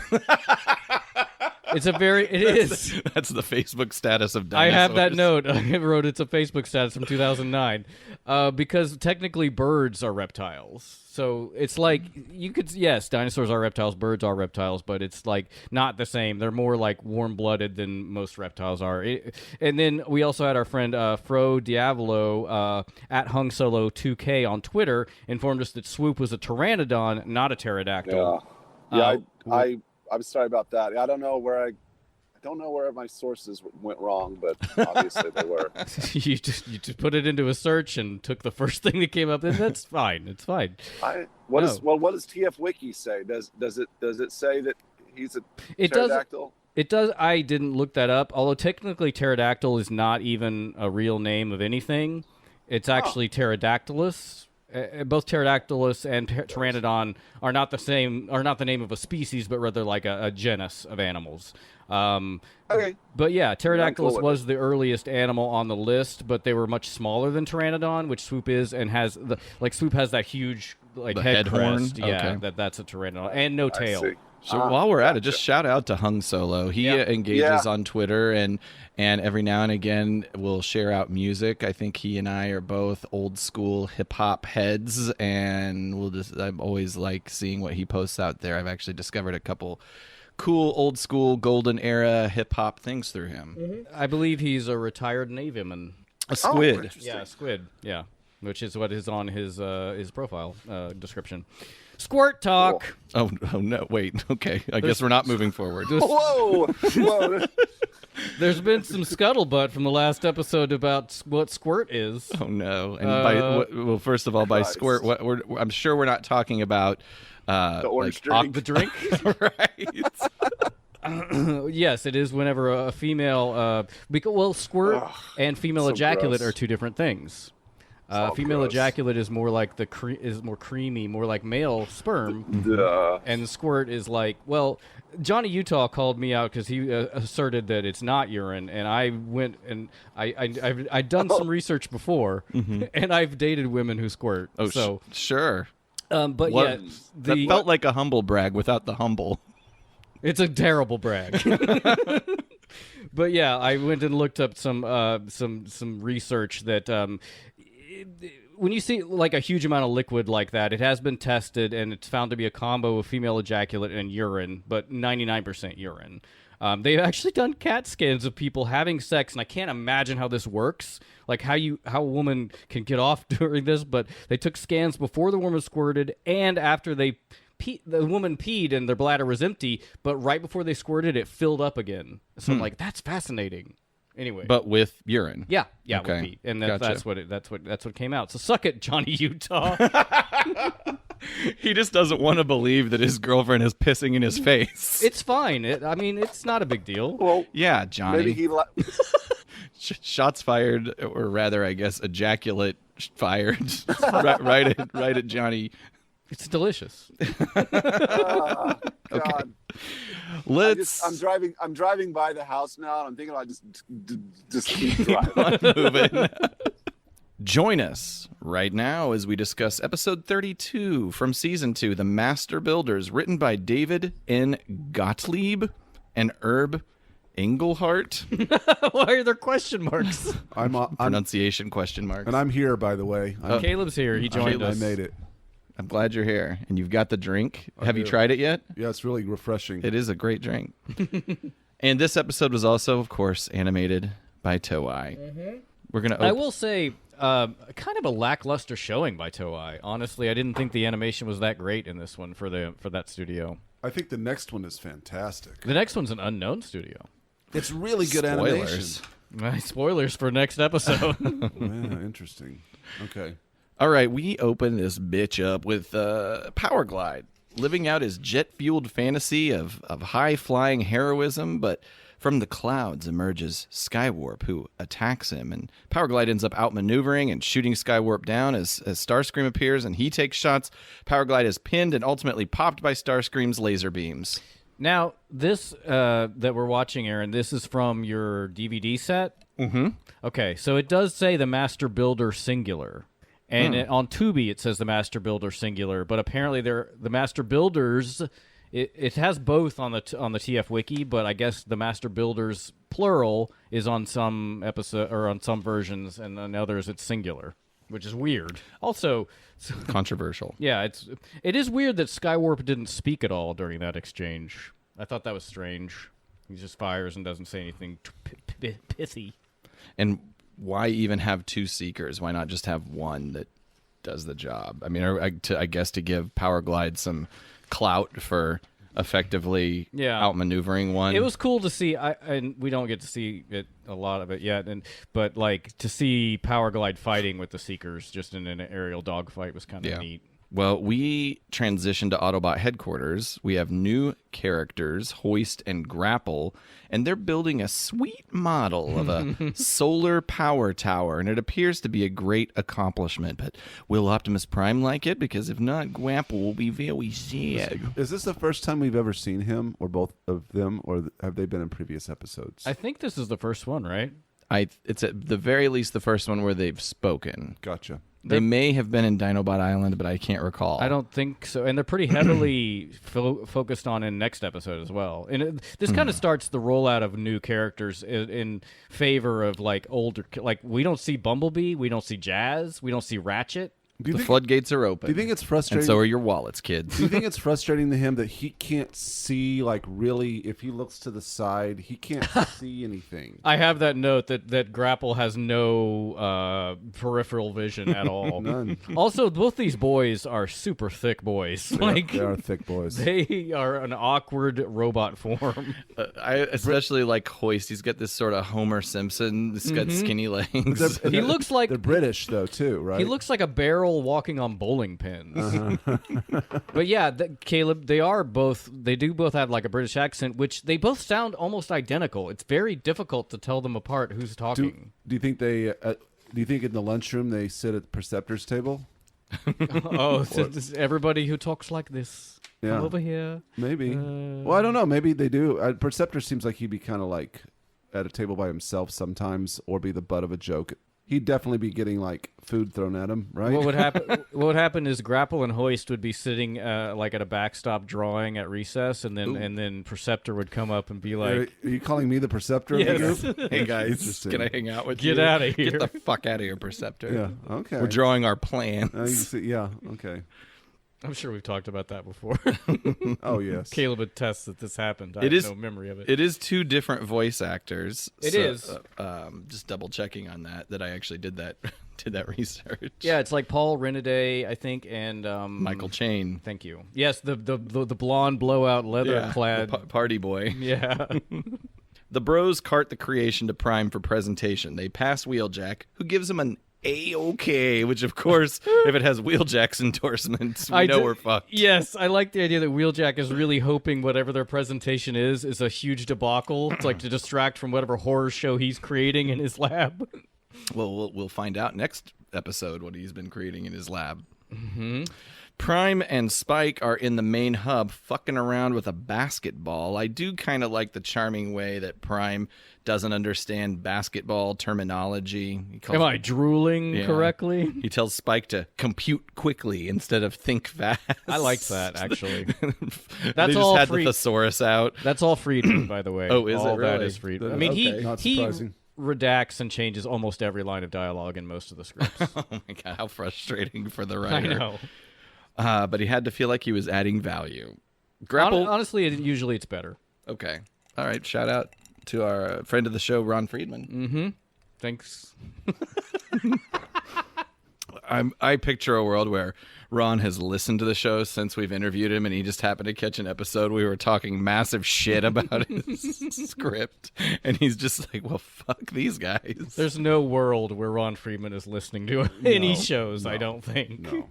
It is. That's the Facebook status of dinosaurs. I have that note. I wrote it's a Facebook status from 2009. Because technically birds are reptiles. So it's like yes, dinosaurs are reptiles, birds are reptiles, but it's like not the same. They're more like warm-blooded than most reptiles are. And then we also had our friend Fro Diavolo at Hung Solo 2K on Twitter informed us that Swoop was a pteranodon, not a pterodactyl. Yeah, I'm sorry about that. I don't know where my sources went wrong, but obviously they were. you just put it into a search and took the first thing that came up, and that's fine. It's fine. What does TF Wiki say? Does it say that he's a pterodactyl? It does. I didn't look that up. Although technically, pterodactyl is not even a real name of anything. It's actually pterodactylus. Both pterodactylus and pteranodon are not the name of a species, but rather like a genus of animals. Okay. But yeah, pterodactylus was the earliest animal on the list, but they were much smaller than pteranodon, which Swoop is, and has Swoop has that huge head crest. Horn? Yeah, Okay. that's a pteranodon, and no tail. So while we're at it, just shout out to Hung Solo. He engages on Twitter and every now and again will share out music. I think he and I are both old school hip hop heads, and I'm always like seeing what he posts out there. I've actually discovered a couple cool old school golden era hip hop things through him. Mm-hmm. I believe he's a retired Navyman. A squid. Yeah, squid. Yeah, which is what is on his profile description. Squirt Talk. Oh no! Wait. Okay. I guess we're not moving forward. Whoa! There's been some scuttlebutt from the last episode about what Squirt is. Oh no! And first of all, by Squirt, I'm sure we're not talking about the orange drink. The drink, right? Yes, it is. Whenever a female, squirt and female ejaculate are two different things. Female gross. ejaculate is more like is more creamy, more like male sperm, and the squirt is like, Johnny Utah called me out because he asserted that it's not urine, and I went and I've done some research before, and I've dated women who squirt. Oh, so sure. But that felt like a humble brag without the humble. It's a terrible brag. But yeah, I went and looked up some research that when you see like a huge amount of liquid like that, it has been tested and it's found to be a combo of female ejaculate and urine, but 99% urine. They've actually done CAT scans of people having sex, and I can't imagine how this works, like how a woman can get off during this. But they took scans before the woman squirted and after the woman peed and their bladder was empty, but right before they squirted, it filled up again. So I'm like, that's fascinating. Anyway, But with urine. yeah, Okay. with pee, and Gotcha. that's what came out. So suck it, Johnny Utah. He just doesn't want to believe that his girlfriend is pissing in his face. It's fine. I mean, it's not a big deal. Well, Yeah, Johnny. maybe he. Shots fired, or rather, I guess, ejaculate fired. right at Johnny. It's delicious. God. Let's I'm driving by the house now, and I'm thinking I just keep driving. moving. Join us right now as we discuss episode 32 from season 2, The Master Builders, written by David N. Gottlieb and Herb Engelhart. Why are there question marks? I'm Pronunciation question marks. and I'm here, by the way. Caleb's here. He joined I us. made it. I'm glad you're here, and you've got the drink. Have you do. tried it yet? Yeah, it's really refreshing. It is a great drink. And this episode was also, of course, animated by Toei. We're gonna. I will say, kind of a lackluster showing by Toei. Honestly, I didn't think the animation was that great in this one for that studio. I think the next one is fantastic. The next one's an unknown studio. It's really good Spoilers. Spoilers for next episode. animation. Yeah, interesting. Okay. All right, we open this bitch up with Power Glide, living out his jet-fueled fantasy of high-flying heroism, but from the clouds emerges Skywarp, who attacks him, and Power Glide ends up outmaneuvering and shooting Skywarp down as Starscream appears, and he takes shots. Power Glide is pinned and ultimately popped by Starscream's laser beams. Now, this that we're watching, Aaron, this is from your DVD set? Mm-hmm. Okay, so it does say the Master Builder singular. And on Tubi it says the Master Builder singular, but apparently the Master Builders, it has both on the TF Wiki, but I guess the Master Builders plural is on some episode or on some versions, and on others it's singular, which is weird. Also, Controversial. yeah, it is weird that Skywarp didn't speak at all during that exchange. I thought that was strange. He just fires and doesn't say anything pithy. And why even have two Seekers? Why not just have one that does the job? I mean, I guess to give Power Glide some clout for effectively outmaneuvering one. It was cool to see, and we don't get to see a lot of it yet, but like to see Power Glide fighting with the Seekers just in an aerial dogfight was kind of neat. Well, we transition to Autobot headquarters. We have new characters, Hoist and Grapple, and they're building a sweet model of a solar power tower, and it appears to be a great accomplishment. But will Optimus Prime like it? Because if not, Grapple will be very sad. Is this the first time we've ever seen him, or both of them, or have they been in previous episodes? I think this is the first one, right? It's at the very least the first one where they've spoken. Gotcha. They may have been in Dinobot Island, but I can't recall. I don't think so. And they're pretty heavily focused on in next episode as well. And this kind of starts the rollout of new characters in favor of like older. Like we don't see Bumblebee, we don't see Jazz, we don't see Ratchet. The floodgates are open. Do you think it's frustrating? And so are your wallets, kids. Do you think it's frustrating to him that he can't see, like, really, if he looks to the side, he can't see anything? I have that note that Grapple has no peripheral vision at all. None. Also, both these boys are super thick boys. They are thick boys. They are an awkward robot form. I especially like Hoist. He's got this sort of Homer Simpson. He's got skinny legs. He looks like They're British, though, too, right? he looks like a barrel walking on bowling pins. But yeah, Caleb, they do both have like a British accent, which they both sound almost identical. It's very difficult to tell them apart who's talking. Do you think they? Do you think in the lunchroom they sit at the Perceptor's table? So this is everybody who talks like this. Yeah. Come over here. Maybe. Well, I don't know. Maybe they do. Perceptor seems like he'd be kind of like at a table by himself sometimes, or be the butt of a joke. He'd definitely be getting like food thrown at him, right? What would happen? What would happen is Grapple and Hoist would be sitting like at a backstop drawing at recess, and then Perceptor would come up and be like, Are you calling me the Perceptor of Yes. the group? Hey guys, Interesting. can I hang out with you? "Get out of here!" Get the fuck out of here, Perceptor. Yeah. Okay. We're drawing our plans. You see, yeah. Okay. I'm sure we've talked about that before. Oh, yes. Caleb attests that this happened. I It have is- no memory of it. It is two different voice actors. It is. Just double checking on that I actually did that research. Yeah, it's like Paul Renaday, I think, and Michael Chain. Thank you. Yes, the blonde blowout leather clad. the party boy. Yeah. The bros cart the creation to Prime for presentation. They pass Wheeljack, who gives him an A-OK, which, of course, if it has Wheeljack's endorsements, we know we're fucked. Yes, I like the idea that Wheeljack is really hoping whatever their presentation is a huge debacle. It's like to distract from whatever horror show he's creating in his lab. Well, we'll find out next episode what he's been creating in his lab. Mm-hmm. Prime and Spike are in the main hub fucking around with a basketball. I do kind of like the charming way that Prime doesn't understand basketball terminology. Am I drooling correctly? He tells Spike to compute quickly instead of think fast. I liked that, actually. They That's just all had free. the thesaurus out. That's all Friedman, by the way. Oh, is it all that really? is Friedman. I Okay. mean, Not he surprising. redacts and changes almost every line of dialogue in most of the scripts. Oh my god, how frustrating for the I writer. know. But he had to feel like he was adding value. Grapple. Honestly, usually it's better. Okay. All right. Shout out to our friend of the show, Ron Friedman. Mm-hmm. Thanks. I picture a world where Ron has listened to the show since we've interviewed him, and he just happened to catch an episode we were talking massive shit about his script, and he's just like, "Well, fuck these guys." There's no world where Ron Friedman is listening to any shows, I don't think. No.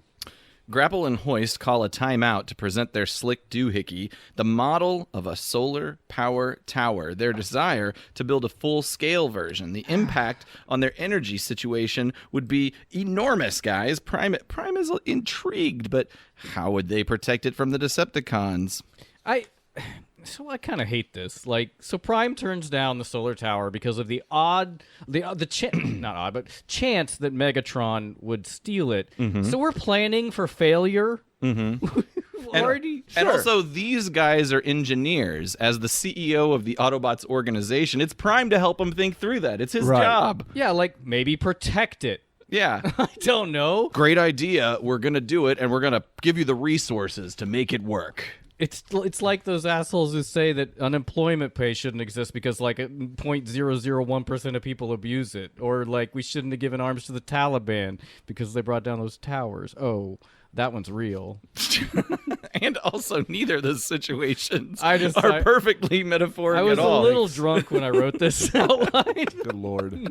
Grapple and Hoist call a timeout to present their slick doohickey, the model of a solar power tower, their desire to build a full-scale version. The impact on their energy situation would be enormous, guys. Prime is intrigued, but how would they protect it from the Decepticons? So I kind of hate this. Like, so Prime turns down the solar tower because of the not odd, but chance that Megatron would steal it. Mm-hmm. So we're planning for failure. Mm-hmm. Already, And sure. also, these guys are engineers. As the CEO of the Autobots organization, it's Prime to help him think through that. It's his job. Yeah, like maybe protect it. Yeah. I don't know. Great idea. We're going to do it, and we're going to give you the resources to make it work. It's like those assholes who say that unemployment pay shouldn't exist because like 0.001% of people abuse it, or like we shouldn't have given arms to the Taliban because they brought down those towers. Oh, that one's real. And also, neither of those situations I are perfectly metaphoric I was at all. a little drunk when I wrote this outline. Good Lord.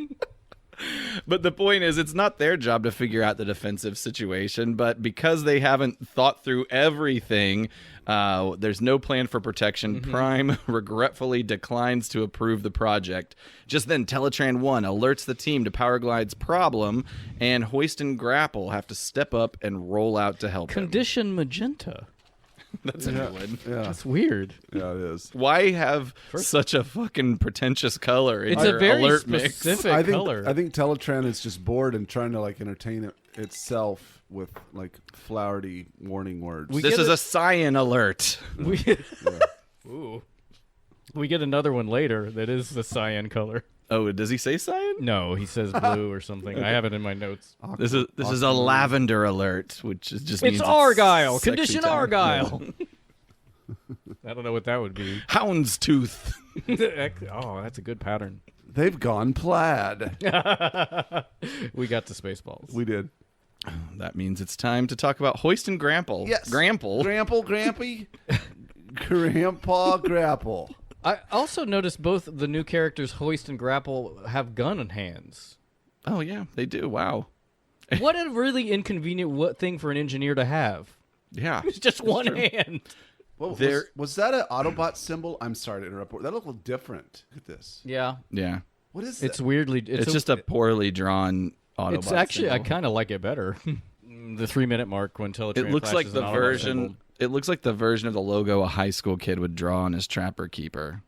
But the point is, it's not their job to figure out the defensive situation, but because they haven't thought through everything, there's no plan for protection. Prime regretfully declines to approve the project. Just then, Teletran 1 alerts the team to Powerglide's problem, and Hoist and Grapple have to step up and roll out to help him. Condition magenta. That's a new one. Yeah. That's weird. Yeah, it is. Why have such a fucking pretentious color in It's your a very alert mix? specific color. I think Teletran is just bored and trying to like entertain itself with like flowery warning words. This is a cyan alert. Ooh. We get another one later that is the cyan color. Oh, does he say cyan? No, he says blue or something. I have it in my notes. This is a lavender alert, which is just means It's Argyle. sexy Condition time. Argyle. I don't know what that would be. Houndstooth. Oh, that's a good pattern. They've gone plaid. We got to Spaceballs. We did. That means it's time to talk about Hoist and Grample. Yes. Grample. Grample, Grampy. Grandpa Grapple. I also noticed both the new characters, Hoist and Grapple, have gun in hands. Oh, yeah, they do. Wow. What a really inconvenient thing for an engineer to have. Yeah. It's just one hand. Well, There- was that an Autobot symbol? I'm sorry to interrupt. That looked a little different. Look at this. Yeah. Yeah. What is It's that? weirdly... It's just a poorly drawn Autobot It's actually... I symbol. kind of like it better. The 3-minute mark when Teletran It looks like flashes the an Autobot version... symbol. It looks like the version of the logo a high school kid would draw on his Trapper Keeper.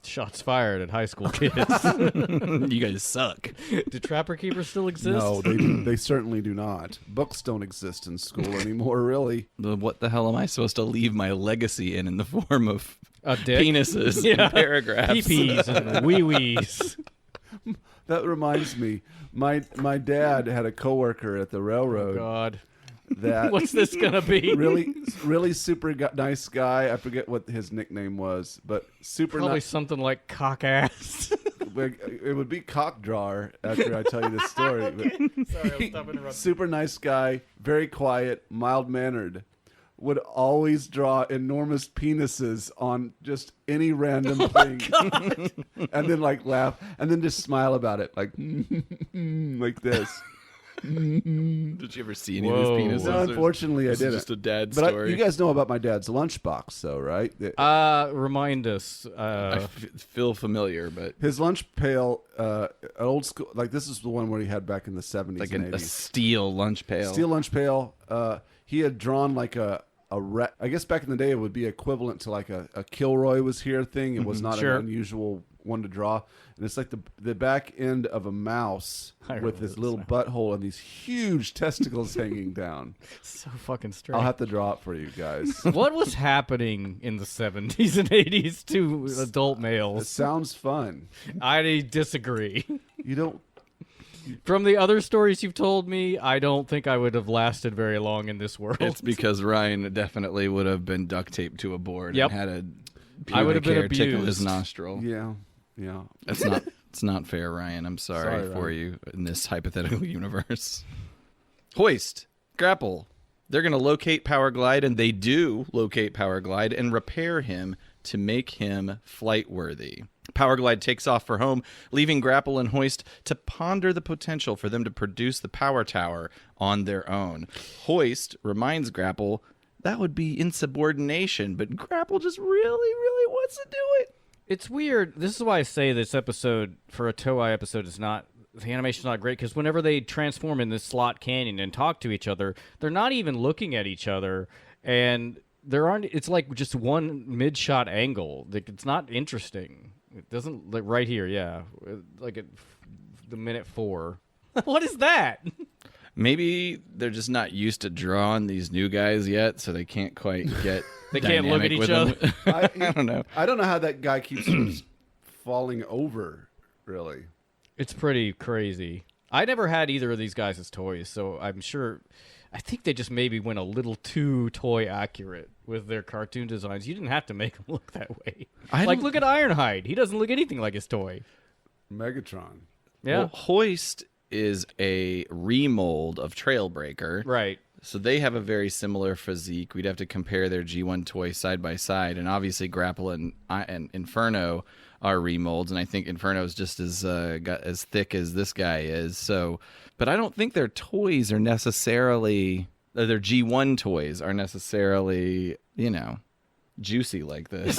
Shots fired at high school kids. You guys suck. Do Trapper Keepers still exist? No, they certainly do not. Books don't exist in school anymore, really. What the hell am I supposed to leave my legacy in the form of A dick? penises Yeah. and paragraphs? Pee-pees and wee-wees. That reminds me, my dad had a coworker at the railroad. God. that What's this gonna be? really super nice guy. I forget what his nickname was, but super Probably nice. something like cock ass. It would be cock drawer after I tell you this story. But Sorry, I'll stop interrupting. super nice guy, very quiet, mild mannered. Would always draw enormous penises on just any random thing, and then like laugh, and then just smile about it, like like this. Did you ever see any Whoa. of his penises? No, unfortunately, I This is didn't. just a dad But story. you guys know about my dad's lunchbox, though, right? Remind us. I feel familiar, but His lunch pail, an old school, like this is the one where he had back in the 70s like and a 80s. steel lunch pail. Steel lunch pail. He had drawn like a I guess back in the day it would be equivalent to like a Kilroy was here thing. It was not Sure. an unusual one to draw. And it's like the back end of a mouse I with remember this this little now. butthole and these huge testicles hanging down. So fucking strange. I'll have to draw it for you guys. What was happening in the 70s and 80s to adult It males? sounds fun. I disagree. You don't. From the other stories you've told me, I don't think I would have lasted very long in this world. It's because Ryan definitely would have been duct taped to a board Yep. and had a I would have been pubic hair tickle his abused. nostril. Yeah. Yeah. That's not it's not fair, Ryan. I'm sorry, Sorry, for Ryan. you in this hypothetical universe. Hoist, Grapple. They're going to locate Power Glide, and they do locate Power Glide and repair him to make him flight worthy. Power Glide takes off for home, leaving Grapple and Hoist to ponder the potential for them to produce the power tower on their own. Hoist reminds Grapple that would be insubordination, but Grapple just really wants to do it. It's weird. This is why I say this episode, for a Toei episode, is not... The animation's not great, because whenever they transform in this slot canyon and talk to each other, they're not even looking at each other, and there aren't... It's like just one mid-shot angle. Like, it's not interesting. It doesn't... Like, right here, yeah. Like, at the minute 4. What is that? Maybe they're just not used to drawing these new guys yet, so they can't quite get. They can't look at dynamic each with them. I don't know. I don't know how that guy keeps from falling over, really. It's pretty crazy. I never had either of these guys as toys, so I'm sure... I think they just maybe went a little too toy accurate with their cartoon designs. You didn't have to make them look that way. Like, look at Ironhide. He doesn't look anything like his toy. Megatron. Yeah. Well, Hoist is a remold of Trailbreaker. Right. So they have a very similar physique. We'd have to compare their G1 toys side by side, and obviously Grapple and Inferno are remolds, and I think Inferno is just as thick as this guy is. So, but I don't think their toys are necessarily their G1 toys are necessarily, juicy like this.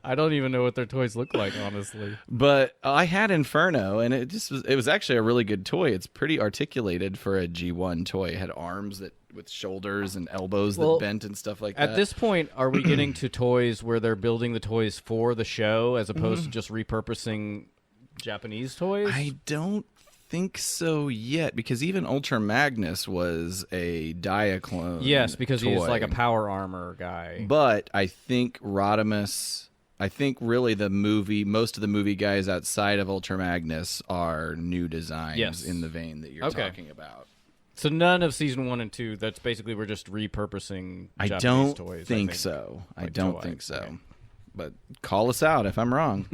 I don't even know what their toys look like, honestly. But I had Inferno, and it was actually a really good toy. It's pretty articulated for a G1 toy. It had arms with shoulders and elbows that bent and stuff like that. At this point, are we getting to toys where they're building the toys for the show as opposed to just repurposing Japanese toys? I don't think so yet, because even Ultra Magnus was a Diaclone. Yes, because he's toy. like a power armor guy. But I think Rodimus, really most of the movie guys outside of Ultra Magnus are new designs Yes. in the vein that you're talking about. So none of season 1 and 2. That's basically we're just repurposing I Japanese don't toys. think so. I Like don't Toei. think so. Okay. But call us out if I'm wrong.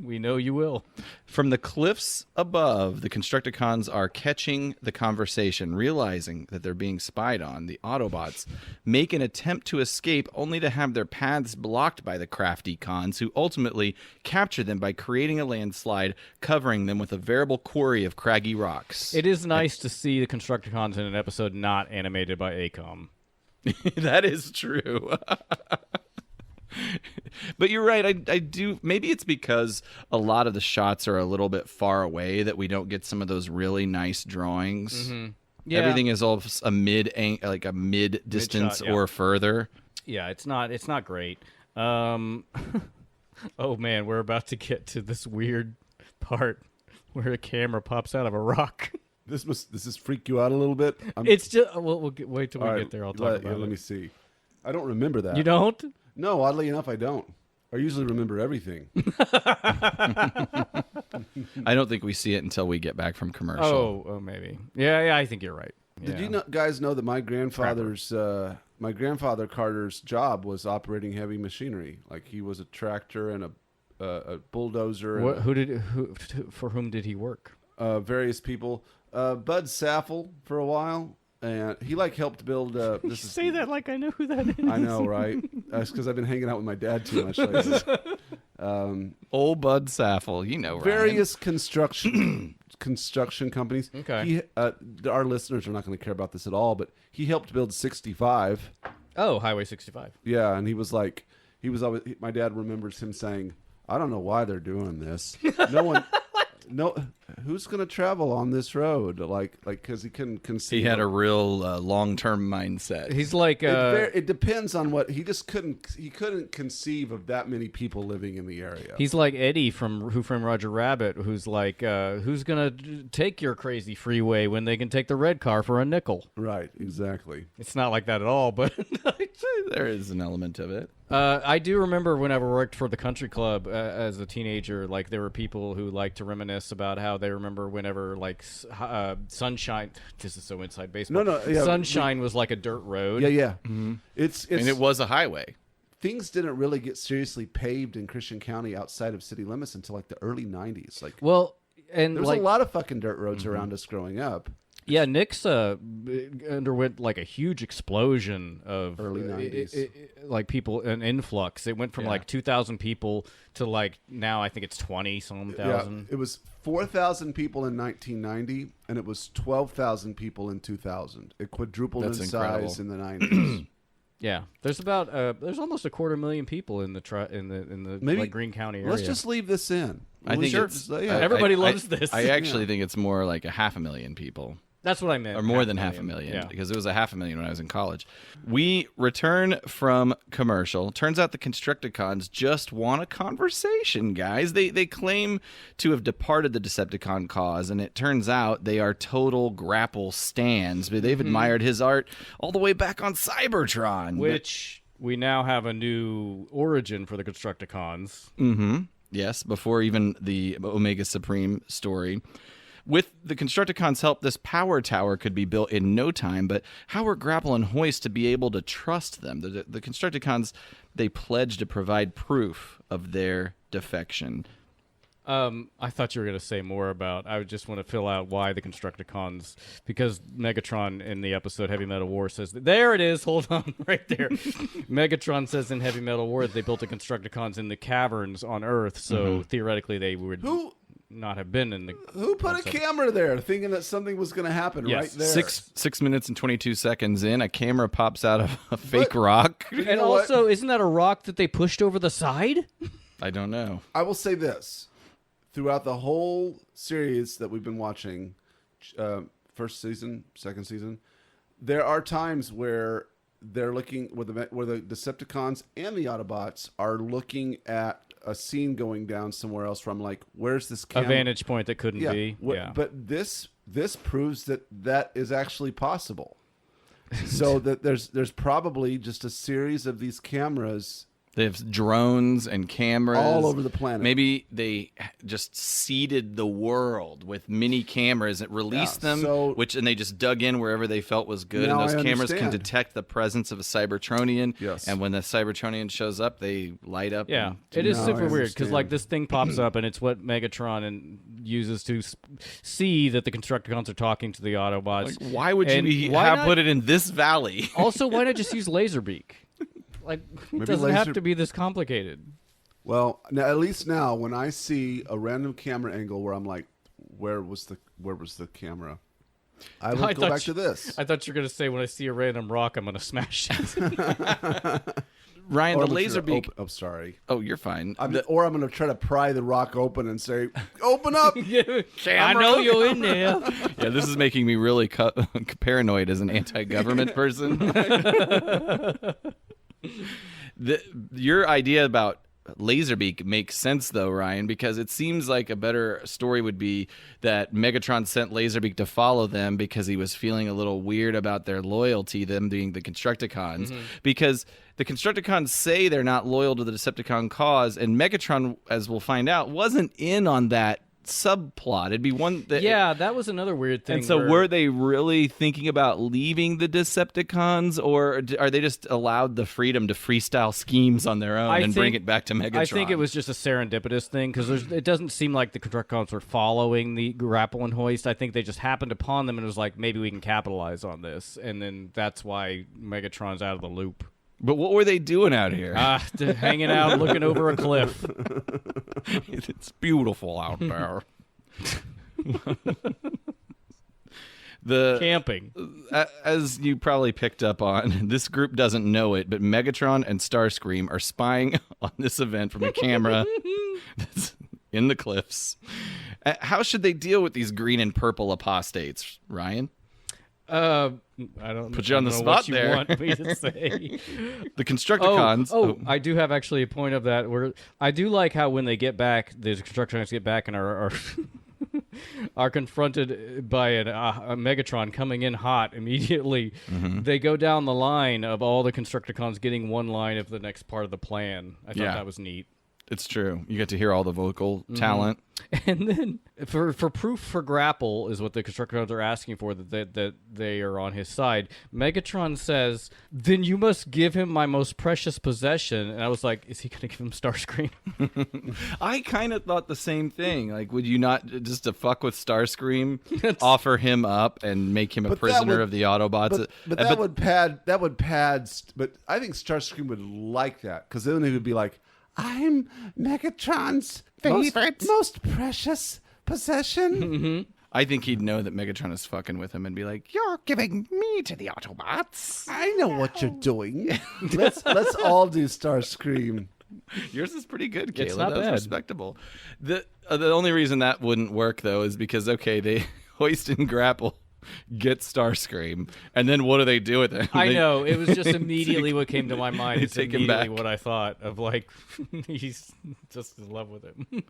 We know you will. From the cliffs above, the Constructicons are catching the conversation, realizing that they're being spied on. The Autobots make an attempt to escape, only to have their paths blocked by the crafty cons, who ultimately capture them by creating a landslide, covering them with a veritable quarry of craggy rocks. It is nice to see the Constructicons in an episode not animated by ACOM. That is true. But you're right. I do. Maybe it's because a lot of the shots are a little bit far away that we don't get some of those really nice drawings. Mm-hmm. Yeah. Everything is all a mid distance Mid-shot, yeah. or further. Yeah, it's not great. Oh man, we're about to get to this weird part where a camera pops out of a rock. Does this freak you out a little bit? It's just wait till we All right, get there. I'll talk about let it. me see. I don't remember that. You don't? No, oddly enough, I don't. I usually remember everything. I don't think we see it until we get back from commercial. Oh, maybe. Yeah, I think you're right. Did Yeah. you guys know that my grandfather's my grandfather Carter's job was operating heavy machinery? Like he was a tractor and a bulldozer. What, And for whom did he work? various people. Bud Saffel for a while, and he helped build. This is, Say that like I know who that is. I know, right? That's because I've been hanging out with my dad too much lately. Old Bud Saffel, you know, Ryan. Various construction companies. Okay. Our listeners are not going to care about this at all, but he helped build 65. Oh, Highway 65. Yeah, and he was always. My dad remembers him saying, "I don't know why they're doing this. No one, who's going to travel on this road?" Because he couldn't conceive. He had a real long-term mindset. He's like It depends on what he just couldn't. He couldn't conceive of that many people living in the area. he's like Eddie from Who Framed Roger Rabbit, who's like, who's gonna take your crazy freeway when they can take the red car for a nickel? Right, exactly. It's not like that at all, but There is an element of it. I do remember when I worked for the country club as a teenager, like there were people who liked to reminisce about how they remember whenever Sunshine. This is so inside baseball. No, yeah, Sunshine was like a dirt road. Yeah. It's And it was a highway. things didn't really get seriously paved in Christian County outside of city limits until like the early 90s. Like Well, and there was like a lot of fucking dirt roads around us growing up. yeah, Nick's underwent like a huge explosion of Early 90s. like people, an influx. It went from like 2,000 people to like now I think it's 20-some thousand. It was 4,000 people in 1990, and it was 12,000 people in 2000. It quadrupled That's in incredible. size in the 90s. Yeah, there's about there's almost 250,000 people in the Maybe- like Green County area. Let's just leave this in. I think it's Everybody loves this. I actually think it's more like 500,000 people. That's what I meant. Or more than 500,000, Yeah. because it was 500,000 when I was in college. We return from commercial. Turns out the Constructicons just want a conversation, guys. They claim to have departed the Decepticon cause, and it turns out they are total Grapple stans. But they've admired his art all the way back on Cybertron. Which we now have a new origin for the Constructicons. Yes, before even the Omega Supreme story. With the Constructicons' help, this power tower could be built in no time, but how are Grapple and Hoist to be able to trust them? The Constructicons, they pledge to provide proof of their defection. I thought you were going to say more about. I would just want to fill out why the Constructicons, because Megatron in the episode Heavy Metal War says there it is. Hold on, right there. Megatron says in Heavy Metal War they built the Constructicons in the caverns on Earth, so theoretically they would not have been in the. Who put a camera there, thinking that something was going to happen right there? 6 minutes and 22 seconds in, a camera pops out of a fake rock. And also, isn't that a rock that they pushed over the side? I don't know. I will say this: throughout the whole series that we've been watching, first season, second season, there are times where they're looking where the Decepticons and the Autobots are looking at a scene going down somewhere else from like, where's this camera? A vantage point that couldn't be. Yeah. But this proves that is actually possible. So that there's probably just a series of these cameras. They have drones and cameras all over the planet. Maybe they just seeded the world with mini cameras that released them, and they just dug in wherever they felt was good. And those cameras can detect the presence of a Cybertronian. Yes. And when the Cybertronian shows up, they light up. Yeah, it is super weird because like this thing pops up and it's what Megatron uses to see that the Constructicons are talking to the Autobots. Like, why would you put it in this valley? Also, why not just use Laserbeak? Like, it doesn't have to be this complicated. Well, now, at least now, when I see a random camera angle where I'm like, where was the camera? I will go back to this. I thought you were going to say, when I see a random rock, I'm going to smash it. Ryan, the Laserbeak. Oh, sorry. Oh, you're fine. Or I'm going to try to pry the rock open and say, open up. I know you're in there. Yeah, this is making me really paranoid as an anti-government person. Your idea about Laserbeak makes sense, though, Ryan, because it seems like a better story would be that Megatron sent Laserbeak to follow them because he was feeling a little weird about their loyalty, them being the Constructicons, because the Constructicons say they're not loyal to the Decepticon cause, and Megatron, as we'll find out, wasn't in on that subplot. It'd be one that Yeah, that was another weird thing. And so where- were they really thinking about leaving the Decepticons, or are they just allowed the freedom to freestyle schemes on their own and bring it back to Megatron? I think it was just a serendipitous thing because it doesn't seem like the Constructicons were following the Grapple and Hoist. I think they just happened upon them and it was like, maybe we can capitalize on this. And then that's why Megatron's out of the loop. But what were they doing out here? Hanging out, looking over a cliff. It's beautiful out there. Camping. As you probably picked up on, this group doesn't know it, but Megatron and Starscream are spying on this event from a camera that's in the cliffs. How should they deal with these green and purple apostates, Ryan? I don't Put you on the know spot what you there. want me to say. The Constructicons. I do have actually a point of that. Where I do like how when they get back, the Constructicons get back and are are confronted by a Megatron coming in hot immediately. Mm-hmm. They go down the line of all the Constructicons getting one line of the next part of the plan. I thought that was neat. It's true. You get to hear all the vocal talent. And then for proof for Grapple is what the Constructicons are asking for, that they are on his side. Megatron says, then you must give him my most precious possession. And I was like, is he going to give him Starscream? I kind of thought the same thing. Like, would you not, just to fuck with Starscream, offer him up and make him a prisoner of the Autobots? But that would pad. But I think Starscream would like that because then he would be like, I'm Megatron's most precious possession. I think he'd know that Megatron is fucking with him and be like, "You're giving me to the Autobots. I know what you're doing. let's all do Starscream. Yours is pretty good, Caleb. It's not That was bad. respectable. The only reason that wouldn't work though is because they hoist and grapple, get Starscream, and then what do they do with it? I know. It was just immediately what came to my mind. they It's take him immediately back. what I thought of, like, he's just in love with him.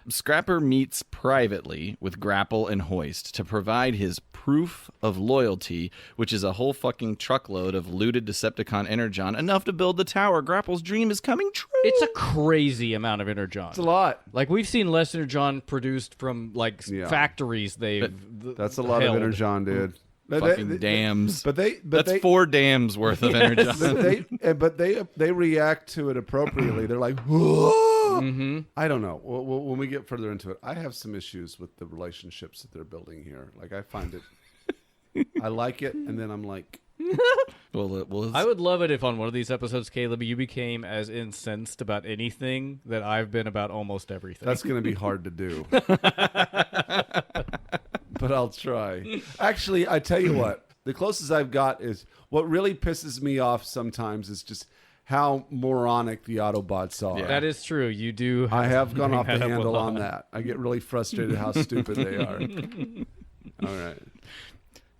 Scrapper meets privately with Grapple and Hoist to provide his proof of loyalty, which is a whole fucking truckload of looted Decepticon Energon, enough to build the tower. Grapple's dream is coming true. It's a crazy amount of Energon. It's a lot. Like, we've seen less Energon produced from, like, factories they've That's a lot held. of Energon, dude. Fucking dams. That's 4 dams worth of Energon. But they react to it appropriately. They're like, whoa. I don't know. When we get further into it, I have some issues with the relationships that they're building here. Like, I find it, I like it, and then I'm like, I would love it if on one of these episodes, Caleb, you became as incensed about anything that I've been about almost everything. that's going to be hard to do. But I'll try. Actually, I tell you what, the closest I've got is what really pisses me off sometimes is just how moronic the Autobots are. Yeah. That is true. You do. I have gone bring off the that up a handle lot. on that. I get really frustrated how stupid they are. All right.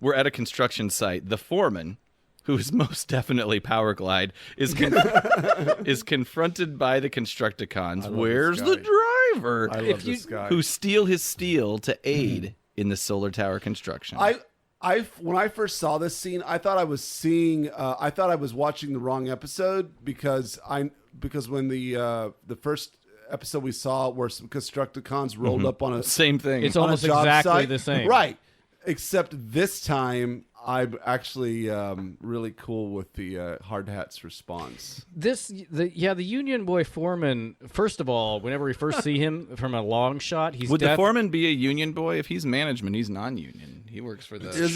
We're at a construction site. The foreman, who is most definitely Power Glide, is confronted by the Constructicons. Where's this the guy. driver? I love this guy. Who steal his steel to aid in the solar tower construction. When I first saw this scene, I thought I was seeing. I thought I was watching the wrong episode because when the first episode we saw where some Constructicons rolled up on a Same thing. It's on a almost job exactly site. the same. Right? Except this time, I'm actually really cool with the Hardhat's response. The Union Boy foreman. First of all, whenever we first see him from a long shot, he's Would the foreman be a union boy? If he's management, he's non-union. He works for the. Is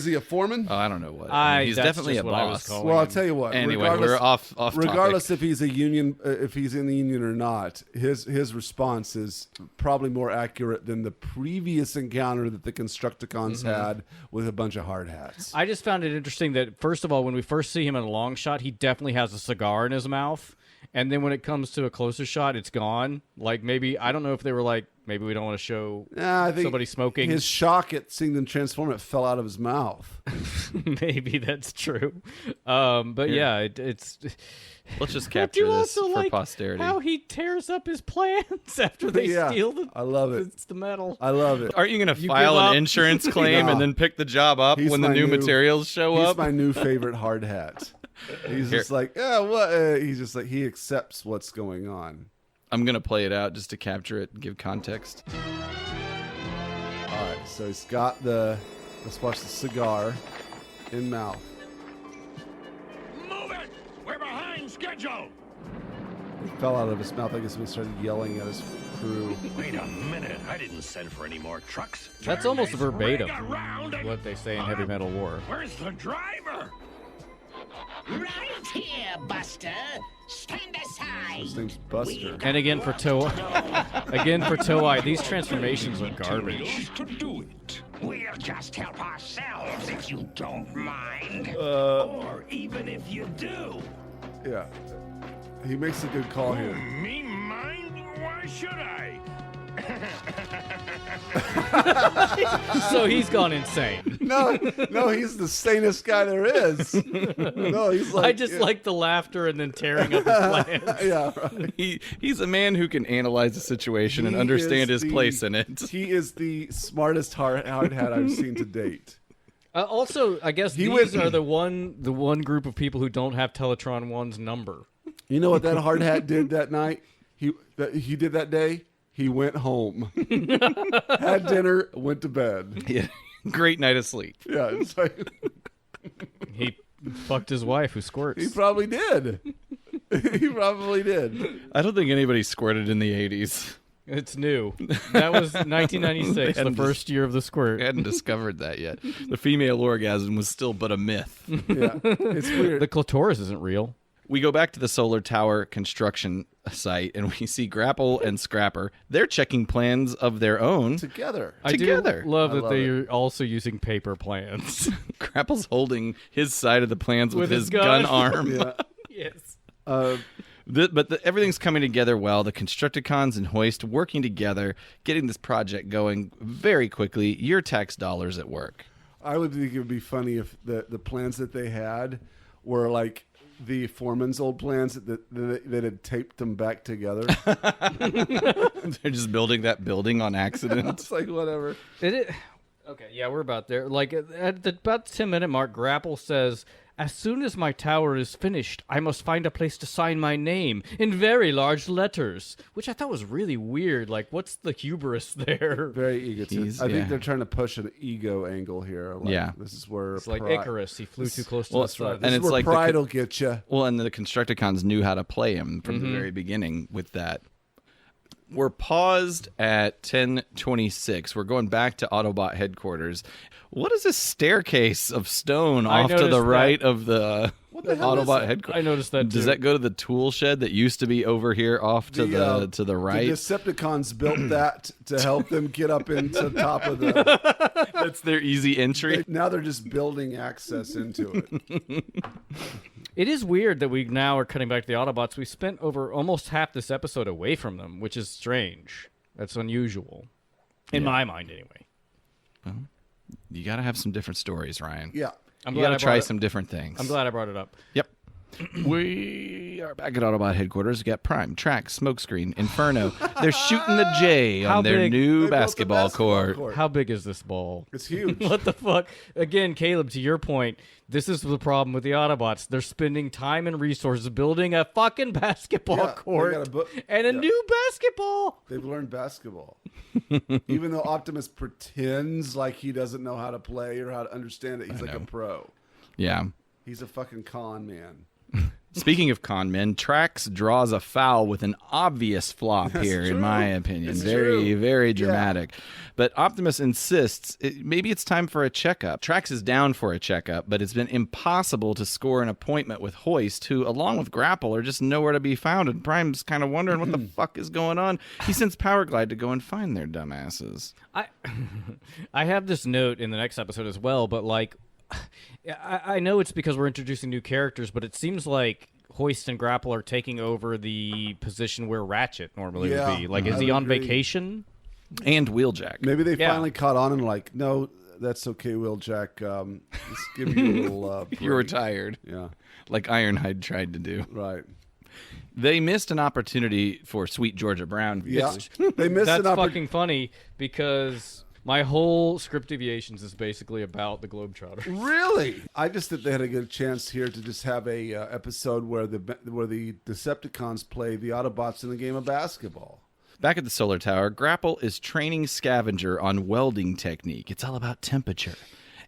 he a foreman? Oh, I don't know what. He's that's definitely just a what I was boss. calling Well, I'll him. tell you what. Anyway, we're off regardless topic. if he's a union, if he's in the union or not, his response is probably more accurate than the previous encounter that the Constructicons had with a bunch of Hardhats. I just found it interesting that, first of all, when we first see him in a long shot, he definitely has a cigar in his mouth. And then when it comes to a closer shot, it's gone. Like, maybe, I don't know if they were like, maybe we don't want to show I think somebody smoking. His shock at seeing them transform, it fell out of his mouth. Maybe that's true. But yeah, it's... Let's just I capture do this also for like posterity. how he tears up his plans after they Yeah, steal the, I love it. the metal. I love it. Aren't you going to You file give an up? insurance claim No. and then pick the job up He's when the my new new- materials show He's up? my new favorite Hardhat. He's just like, yeah, what? He's just like, he accepts what's going on. I'm going to play it out just to capture it and give context. So he's got let's watch the cigar in mouth. Move it! We're behind schedule! It fell out of his mouth, I guess, when he started yelling at his crew. Wait a minute. I didn't send for any more trucks. That's Turn almost this verbatim rig around and- what they say in Heavy Metal War. Where's the driver? Right here, Buster. Stand aside. His name's Buster. And again for Toei, these transformations are garbage. To do it. We'll just help ourselves if you don't mind. Or even if you do. Yeah. He makes a good call here. Me mind? Why should I? So he's gone insane. No, he's the sanest guy there is. No, he's like... I just like the laughter and then tearing up his plans. Yeah, right. He's a man who can analyze a situation and He understand is his place in it. He is the smartest hard hat I've seen to date. Also, I guess these are the one group of people who don't have Teletron 1's number. You know what that hard hat did that night? He did that day? He went home. Had dinner, went to bed. Yeah. Great night of sleep. Yeah, it's like... He fucked his wife who squirts. He probably did. He probably did. I don't think anybody squirted in the 80s. It's new. That was 1996, the first year of the squirt. I hadn't discovered that yet. The female orgasm was still but a myth. Yeah, it's weird. The clitoris isn't real. We go back to the solar tower construction site, and we see Grapple and Scrapper. They're checking plans of their own. Together. I Together. do love I that love they're also using paper plans. Grapple's holding his side of the plans with his gun. gun arm. Yeah. Yes. Everything's coming together well. The Constructicons and Hoist working together, getting this project going very quickly. Your tax dollars at work. I would think it would be funny if the plans that they had were like the foreman's old plans that had taped them back together. They're just building that building on accident. It's like, whatever. Okay, yeah, we're about there. Like, at about the 10-minute mark, Grapple says, "As soon as my tower is finished, I must find a place to sign my name in very large letters," which I thought was really weird. Like, what's the hubris there? Very egotistic. I think they're trying to push an ego angle here. Like, Yeah. This is where It's like Icarus. He flew too close to the sun. This And is it's where like pride will get you. Well, and the Constructicons knew how to play him from the very beginning with that. We're paused at 10:26. We're going back to Autobot headquarters. What is this staircase of stone off to noticed the that. right of the the hell is Autobot that? headquarters? I noticed that, Does too. that go to the tool shed that used to be over here off to the right? The Decepticons built that to help them get up into the top of the... That's their easy entry. Now they're just building access into it. It is weird that we now are cutting back to the Autobots. We spent over almost half this episode away from them, which is strange. That's unusual. In my mind, anyway. You got to have some different stories, Ryan. Yeah. I'm You glad got I to try brought it- some different things. I'm glad I brought it up. Yep. We are back at Autobot headquarters. We got Prime, Track, Smokescreen, Inferno. They're shooting the J How on their big? new They built the basketball court. How big is this ball? It's huge. What the fuck? Again, Caleb, to your point, this is the problem with the Autobots. They're spending time and resources building a fucking basketball Yeah, they court got and a new basketball. They've learned basketball. Even though Optimus pretends like he doesn't know how to play or how to understand it, he's like a pro. Yeah. He's a fucking con man. Speaking of con men, Trax draws a foul with an obvious flop here, in my opinion. It's Very, true. very dramatic. But Optimus insists maybe it's time for a checkup. Trax is down for a checkup, but it's been impossible to score an appointment with Hoist, who, along with Grapple, are just nowhere to be found. And Prime's kind of wondering what the fuck is going on. He sends Powerglide to go and find their dumbasses. I have this note in the next episode as well, but like, I know it's because we're introducing new characters, but it seems like Hoist and Grapple are taking over the position where Ratchet normally would be. Like, is I he would on agree. vacation? And Wheeljack. Maybe they Yeah. finally caught on and like, no, that's okay, Wheeljack. Let's give you a little break. You're retired. Yeah, Like Ironhide tried to do. right. They missed an opportunity for Sweet Georgia Brown. Yeah, they missed That's an opportunity. fucking funny because my whole script deviations is basically about the Globetrotters. Really? I just think they had a good chance here to just have a episode where the Decepticons play the Autobots in a game of basketball. Back at the solar tower, Grapple is training Scavenger on welding technique. It's all about temperature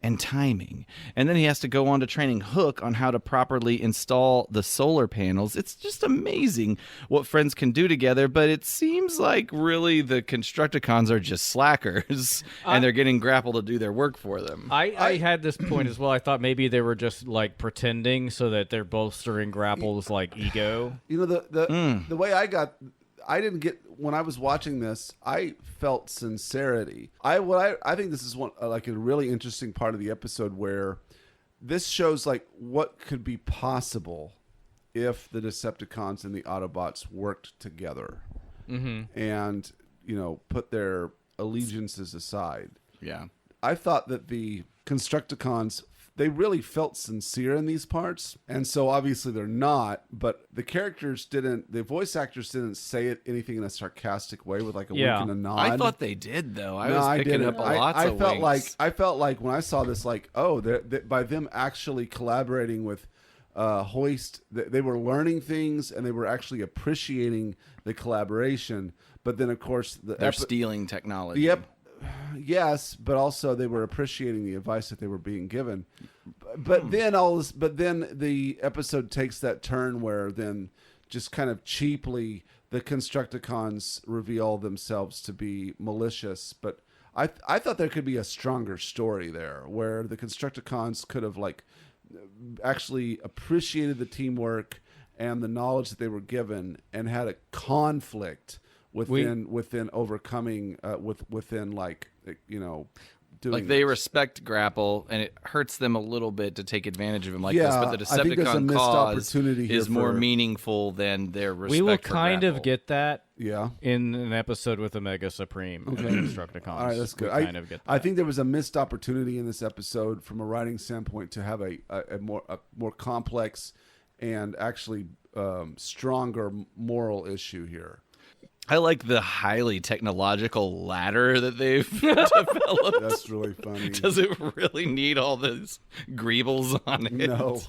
and timing. And then he has to go on to training Hook on how to properly install the solar panels. It's just amazing what friends can do together, but it seems like really the Constructicons are just slackers, and they're getting Grapple to do their work for them. I had this point as well. I thought maybe they were just like pretending so that they're bolstering Grapple's like ego. You know, the way I didn't get when I was watching this, I felt sincerity. I think this is one like a really interesting part of the episode where this shows like what could be possible if the Decepticons and the Autobots worked together and, you know, put their allegiances aside. Yeah. I thought that the Constructicons, they really felt sincere in these parts, and so obviously they're not, but the voice actors didn't say anything in a sarcastic way with like a wink and a nod. I thought they did, though. I was picking up lots of winks. I felt like when I saw this, like, by them actually collaborating with Hoist, they were learning things and they were actually appreciating the collaboration, but then of course they're stealing technology. Yep. Yes, but also they were appreciating the advice that they were being given. But then the episode takes that turn where then just kind of cheaply the Constructicons reveal themselves to be malicious. But I thought there could be a stronger story there where the Constructicons could have like actually appreciated the teamwork and the knowledge that they were given and had a conflict within overcoming within like, you know, doing like they respect Grapple, and it hurts them a little bit to take advantage of him like this, but the Decepticon cause is more meaningful than their respect. We will for kind Grapple. of get that in an episode with Omega Supreme and Constructicons. All right, that's good. Kind of get that. I think there was a missed opportunity in this episode from a writing standpoint to have a more complex and actually stronger moral issue here. I like the highly technological ladder that they've developed. That's really funny. Does it really need all those greebles on it? No,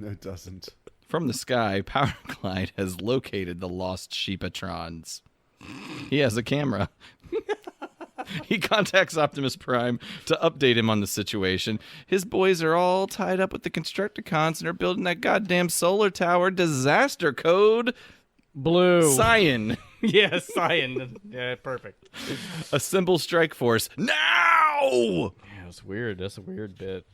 it doesn't. From the sky, Powerglide has located the lost Sheepatrons. He has a camera. He contacts Optimus Prime to update him on the situation. His boys are all tied up with the Constructicons and are building that goddamn solar tower. Disaster code Blue. Cyan. Yeah, Cyan. Yeah, perfect. Assemble strike force now. Yeah, it's weird. That's a weird bit.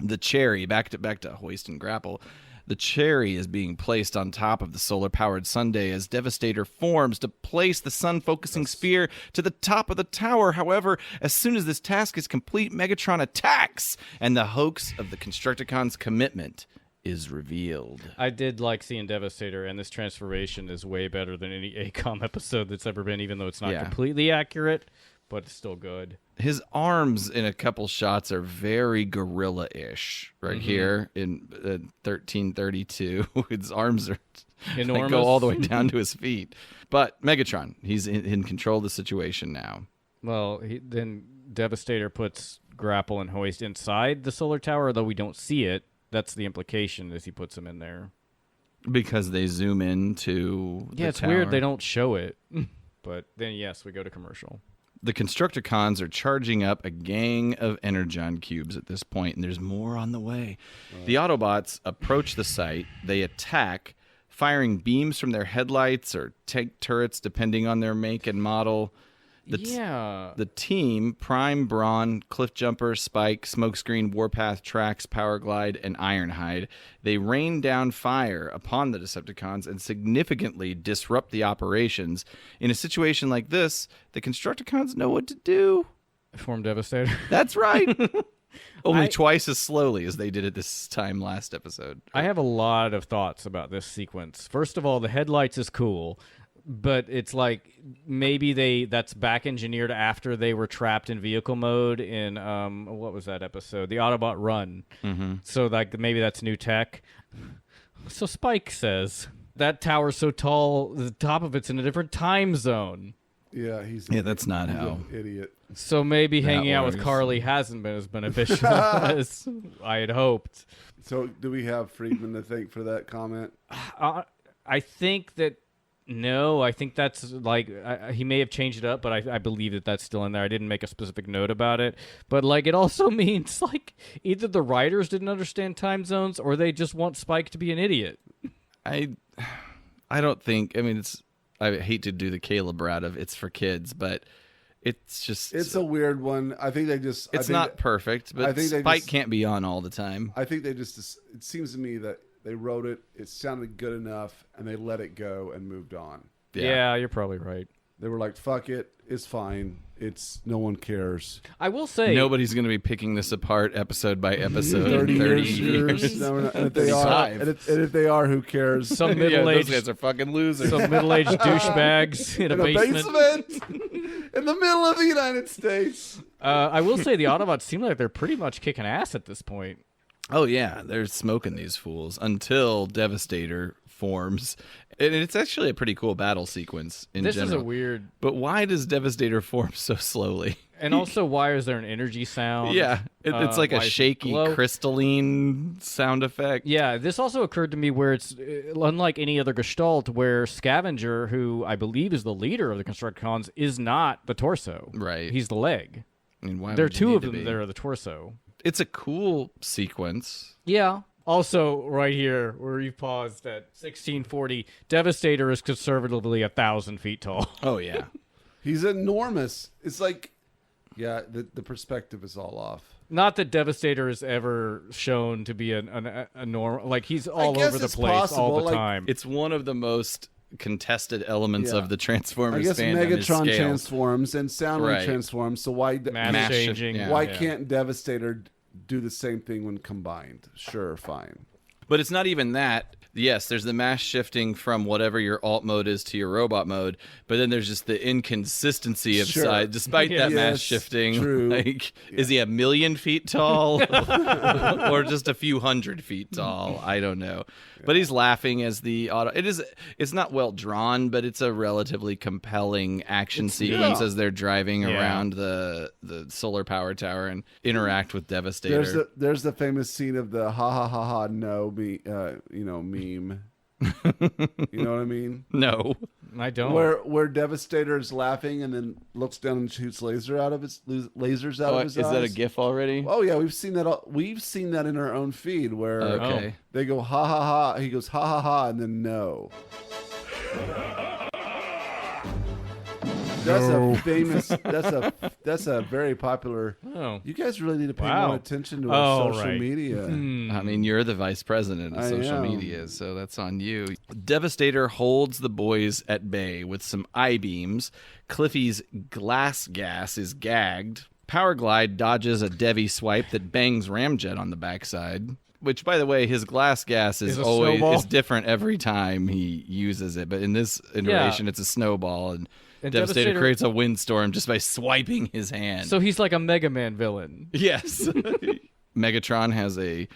The Cherry, back to Hoist and Grapple. The Cherry is being placed on top of the solar-powered Sunday as Devastator forms to place the sun-focusing sphere to the top of the tower. However, as soon as this task is complete, Megatron attacks, and the hoax of the Constructicons' commitment is revealed. I did like seeing Devastator, and this transformation is way better than any ACOM episode that's ever been, even though it's not completely accurate, but it's still good. His arms in a couple shots are very gorilla-ish here in 1332. His arms are enormous. Go all the way down to his feet. But Megatron, he's in control of the situation now. Well, then Devastator puts Grapple and Hoist inside the solar tower, though we don't see it. That's the implication as he puts them in there. Because they zoom into the it's tower. weird they don't show it. But then, yes, we go to commercial. The Constructicons are charging up a gang of Energon cubes at this point, and there's more on the way. The Autobots approach the site. They attack, firing beams from their headlights or tank turrets, depending on their make and model. The team, Prime, Brawn, Cliffjumper, Spike, Smokescreen, Warpath, Trax, Powerglide, and Ironhide, they rain down fire upon the Decepticons and significantly disrupt the operations. In a situation like this, the Constructicons know what to do. Form Devastator. That's right. Only twice as slowly as they did it this time last episode. I have a lot of thoughts about this sequence. First of all, the headlights is cool. But it's like maybe that's back engineered after they were trapped in vehicle mode in what was that episode? The Autobot Run. Mm-hmm. So like maybe that's new tech. So Spike says that tower's so tall, the top of it's in a different time zone. Yeah, that's not how. Idiot. So maybe hanging out with Carly hasn't been as beneficial as I had hoped. So do we have Friedman to thank for that comment? I think that No, I think that's like he may have changed it up, but I believe that that's still in there. I didn't make a specific note about it, but like it also means like either the writers didn't understand time zones or they just want Spike to be an idiot. I don't think. I mean, I hate to do the Caleb route of it's for kids, but it's a weird one. I think they just. It's not perfect, but I think Spike can't be on all the time. I think they just. It seems to me that they wrote it. It sounded good enough, and they let it go and moved on. Yeah, you're probably right. They were like, "Fuck it, it's fine. It's no one cares." I will say nobody's going to be picking this apart episode by episode. 30 years. No, we're not. And if they are, and if they are, who cares? Some middle-aged those guys are fucking losers. Some middle-aged douchebags in a basement. In the middle of the United States. I will say the Autobots seem like they're pretty much kicking ass at this point. Oh yeah, they're smoking these fools until Devastator forms. And it's actually a pretty cool battle sequence in general. This is a weird... But why does Devastator form so slowly? And also, why is there an energy sound? Yeah, it's like a shaky, crystalline sound effect. Yeah, this also occurred to me where it's unlike any other Gestalt, where Scavenger, who I believe is the leader of the Constructicons, is not the torso. Right. He's the leg. I mean, why there are would you two need of to them be? that are the torso. It's a cool sequence. Yeah. Also, right here, where you paused at 1640, Devastator is conservatively 1,000 feet tall. Oh, yeah. He's enormous. It's like, yeah, the perspective is all off. Not that Devastator is ever shown to be a normal... Like, he's all over the place all the time. It's one of the most contested elements of the Transformers I guess fandom is Megatron scale. transforms and Soundwave transforms, so why... Mass changing. Why can't Devastator do the same thing when combined? Sure, fine. But it's not even that. Yes, there's the mass shifting from whatever your alt mode is to your robot mode, but then there's just the inconsistency of size. Despite that mass shifting, true. like, is he 1,000,000 feet tall or just a few hundred feet tall? I don't know. But he's laughing as the auto. It's not well drawn, but it's a relatively compelling action sequence as they're driving around the solar power tower and interact with Devastator. There's the famous scene of the ha ha ha ha no meme. You know what I mean? No, I don't. Where Devastator is laughing and then looks down and shoots lasers out of his eyes. Is that a GIF already? Oh yeah, we've seen that. We've seen that in our own feed where they go ha ha ha. He goes ha ha ha and then no. That's a famous. That's a very popular. Oh. You guys really need to pay more attention to our social media. I mean, you're the vice president of social media, so that's on you. Devastator holds the boys at bay with some I-beams. Cliffy's glass gas is gagged. Powerglide dodges a Devi swipe that bangs Ramjet on the backside. Which, by the way, his glass gas is always different every time he uses it. But in this iteration, it's a snowball, and Devastator creates a windstorm just by swiping his hand. So he's like a Mega Man villain. Yes. Megatron has a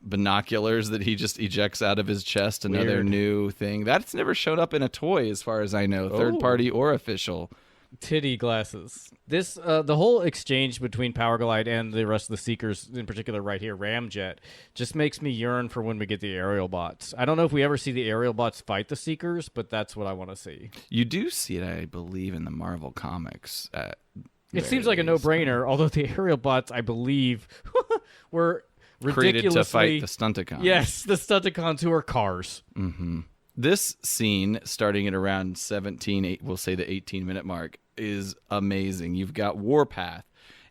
binoculars that he just ejects out of his chest. Another new thing. That's never showed up in a toy, as far as I know, third party or official. Titty glasses. This the whole exchange between Powerglide and the rest of the Seekers, in particular right here, Ramjet, just makes me yearn for when we get the aerial bots. I don't know if we ever see the aerial bots fight the Seekers, but that's what I want to see. You do see it, I believe, in the Marvel comics. It seems like a no-brainer, although the aerial bots, I believe, were created to fight the Stunticons. Yes, the Stunticons, who are cars. Mm-hmm. This scene, starting at around 17, we'll say the 18-minute mark, is amazing. You've got Warpath,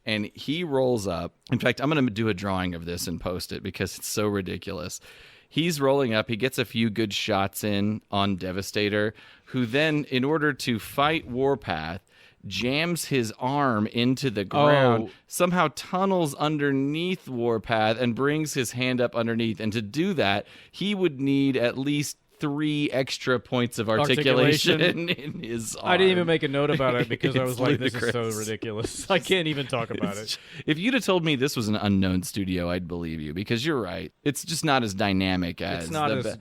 and he rolls up. In fact, I'm going to do a drawing of this and post it because it's so ridiculous. He's rolling up. He gets a few good shots in on Devastator, who then, in order to fight Warpath, jams his arm into the ground, somehow tunnels underneath Warpath, and brings his hand up underneath. And to do that, he would need at least 3 extra points of articulation in his arm. I didn't even make a note about it because I was like, this ludicrous. is so ridiculous. I can't even talk about it. If you'd have told me this was an unknown studio, I'd believe you, because you're right. It's just not as dynamic as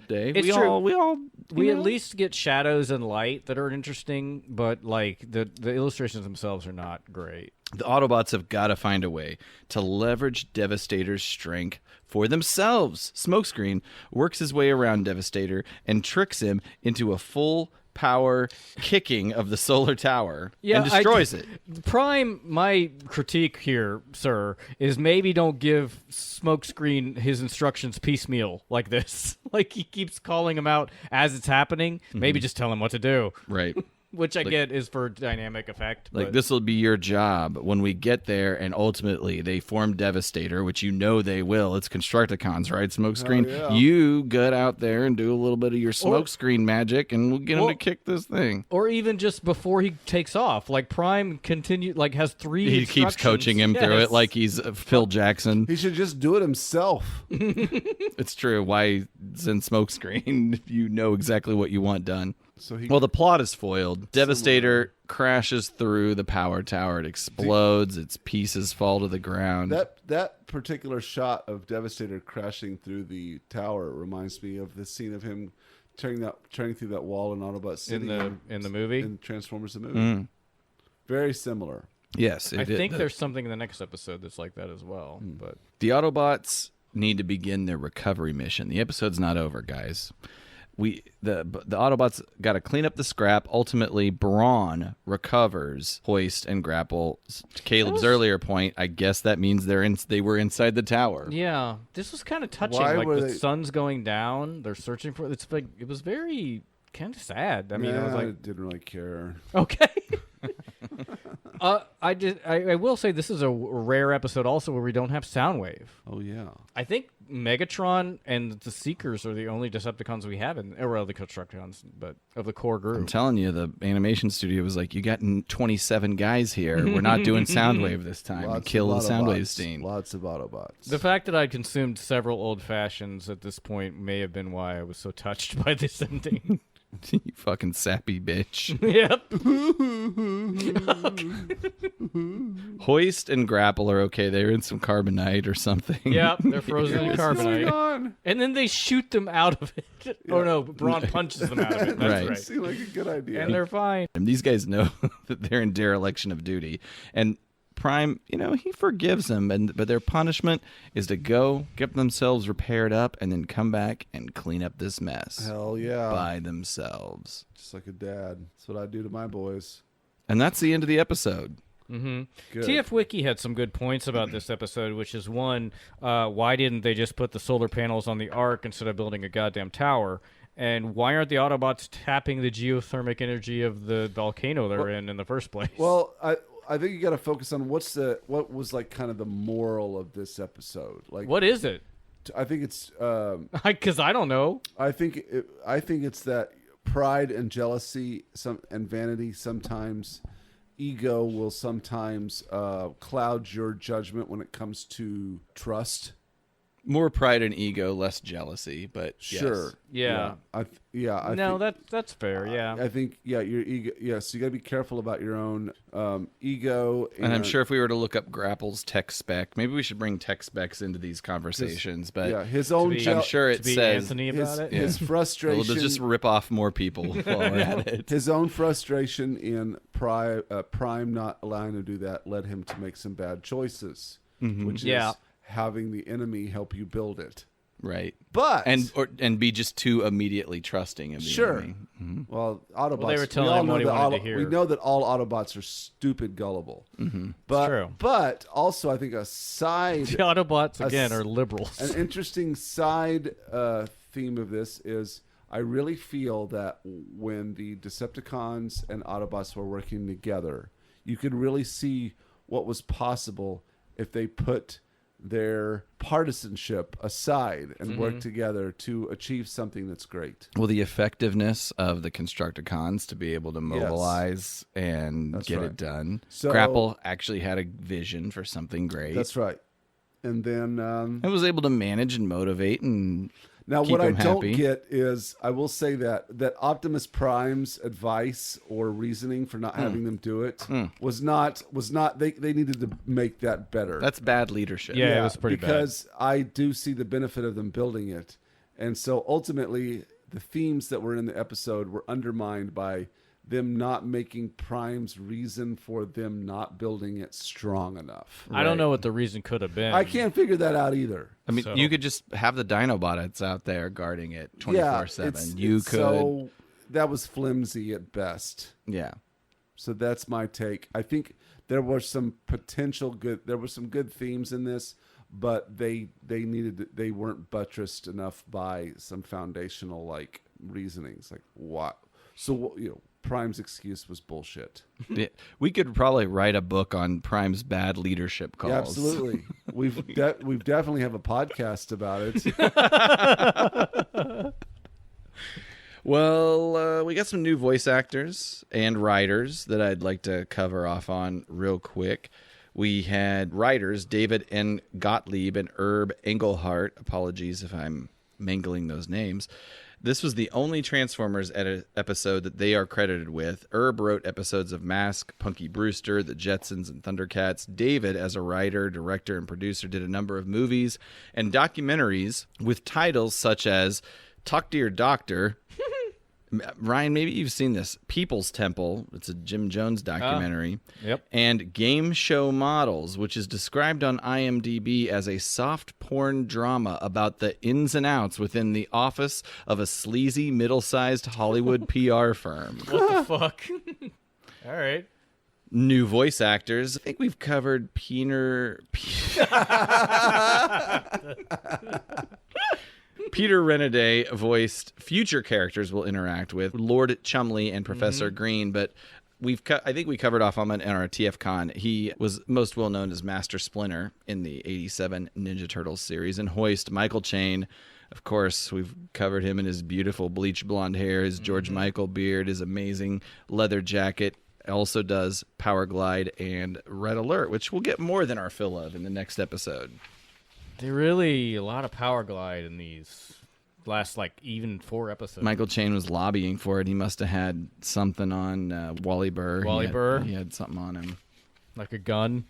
Dave. It's true. We at least get shadows and light that are interesting, but like the illustrations themselves are not great. The Autobots have got to find a way to leverage Devastator's strength for themselves. Smokescreen works his way around Devastator and tricks him into a full power kicking of the solar tower Yeah, and destroys it. Prime, my critique here, sir, is maybe don't give Smokescreen his instructions piecemeal like this. Like he keeps calling him out as it's happening. Maybe just tell him what to do. Right. Which I get is for dynamic effect. Like, but this will be your job when we get there, and ultimately they form Devastator, which you know they will. It's Constructicons, right? Smokescreen. yeah. You get out there and do a little bit of your Smokescreen magic, and we'll get him to kick this thing. Or even just before he takes off, like Prime has 3 He keeps coaching him through it like he's Phil Jackson. He should just do it himself. It's true. Why send Smokescreen if you know exactly what you want done? So he Well, the plot is foiled. Devastator crashes through the power tower. It explodes. Its pieces fall to the ground. that particular shot of Devastator crashing through the tower reminds me of the scene of him tearing through that wall in Autobot City in the movie. in Transformers the movie. Very similar. Yes, I think there's something in the next episode that's like that as well. But the Autobots need to begin their recovery mission. The episode's not over, guys. The Autobots got to clean up the scrap. Ultimately, Brawn recovers Hoist and Grapple. To Caleb's earlier point, I guess that means they were inside the tower. yeah, this was kind of touching. Why Like were the they- sun's going down. They're searching for it. It was very kind of sad. I mean, it was I like didn't really care. okay. I will say this is a rare episode also where we don't have Soundwave. Oh yeah. I think Megatron and the Seekers are the only Decepticons we have the Constructicons, but of the core I'm group. telling you, the animation studio was like, you got 27 guys here. We're not doing Soundwave this time. Lots Kill the of Soundwave Autobots. scene. Lots of Autobots. The fact that I consumed several old fashions at this point may have been why I was so touched by this ending. You fucking sappy bitch. Yep. Hoist and Grapple are okay. They're in some carbonite or something. Yep, they're frozen in What's going carbonite. on? And then they shoot them out of it. Oh no, Brawn punches them out of it. That's Right. right. Seemed like a good idea. And they're fine. And these guys know that they're in dereliction of duty. And Prime, he forgives them, but their punishment is to go get themselves repaired up and then come back and clean up this mess Hell yeah. by themselves. Just like a dad. That's what I do to my boys. And that's the end of the episode. Good. TF Wiki had some good points about this episode, which is one, why didn't they just put the solar panels on the Ark instead of building a goddamn tower? And why aren't the Autobots tapping the geothermic energy of the volcano they're in the first place? Well, I think you got to focus on what was like kind of the moral of this episode. Like, What is it? I think it's Because I don't know. I think it's that pride and jealousy and vanity sometimes, ego will sometimes cloud your judgment when it comes to trust. More pride and ego, less jealousy, but Sure. Yeah. I No, think, that's fair. Yeah. I think your ego. Yeah, so you got to be careful about your own ego. And I'm sure if we were to look up Grapple's tech spec, maybe we should bring tech specs into these conversations. But yeah, his own. I'm sure it to be says Anthony about it. his frustration. we'll just rip off more people while we're at it. His own frustration in Prime not allowing him to do that led him to make some bad choices, which Yeah. is having the enemy help you build it. Right. But And be just too immediately trusting of the Sure. enemy. well, Autobots. Well, they were telling we all him know what he that wanted to hear. We know that all Autobots are stupid, gullible. But true. but also, I think a side, The Autobots again s- are liberals. an interesting side theme of this is I really feel that when the Decepticons and Autobots were working together, you could really see what was possible if they put their partisanship aside and work together to achieve something that's great. Well, the effectiveness of the Constructicons to be able to mobilize and That's get right. it done. So- Grapple actually had a vision for something great. That's right. And then and was able to manage and motivate and now keep what I them don't happy. get is I will say that Optimus Prime's advice or reasoning for not having them do it was not they needed to make that better. That's bad leadership. Yeah, it was pretty bad. because I do see the benefit of them building it. And so ultimately the themes that were in the episode were undermined by them not making Prime's reason for them not building it strong enough. I don't know what the reason could have been. I can't figure that out either. I mean, So- you could just have the Dinobots out there guarding it 24/7. it's You could. So that was flimsy at best. Yeah. So that's my take. I think there was some there were some good themes in this, but they weren't buttressed enough by some foundational like reasonings. Like what? So Prime's excuse was bullshit. Yeah, we could probably write a book on Prime's bad leadership calls. Yeah, absolutely. We've definitely have a podcast about it. Well, we got some new voice actors and writers that I'd like to cover off on real quick. We had writers David N. Gottlieb and Herb Engelhart. Apologies if I'm mangling those names. This was the only Transformers episode that they are credited with. Herb wrote episodes of Mask, Punky Brewster, The Jetsons, and Thundercats. David, as a writer, director, and producer, did a number of movies and documentaries with titles such as Talk to Your Doctor. Ryan, maybe you've seen this. People's Temple. It's a Jim Jones documentary. Yep. And Game Show Models, which is described on IMDb as a soft porn drama about the ins and outs within the office of a sleazy, middle-sized Hollywood PR firm. What the fuck? All right. New voice actors. I think we've covered Peter Renaday voiced future characters we'll interact with, Lord Chumley and Professor Green, but I think we covered off on him in our TF Con. He was most well known as Master Splinter in the 87 Ninja Turtles series. And Hoist, Michael Chain, of course, we've covered him in his beautiful bleach blonde hair, his George Michael beard, his amazing leather jacket. Also does Power Glide and Red Alert, which we'll get more than our fill of in the next episode. There really a lot of Power Glide in these last even 4 episodes. Michael Chain was lobbying for it. He must have had something on Wally Burr. He had something on him. Like a gun.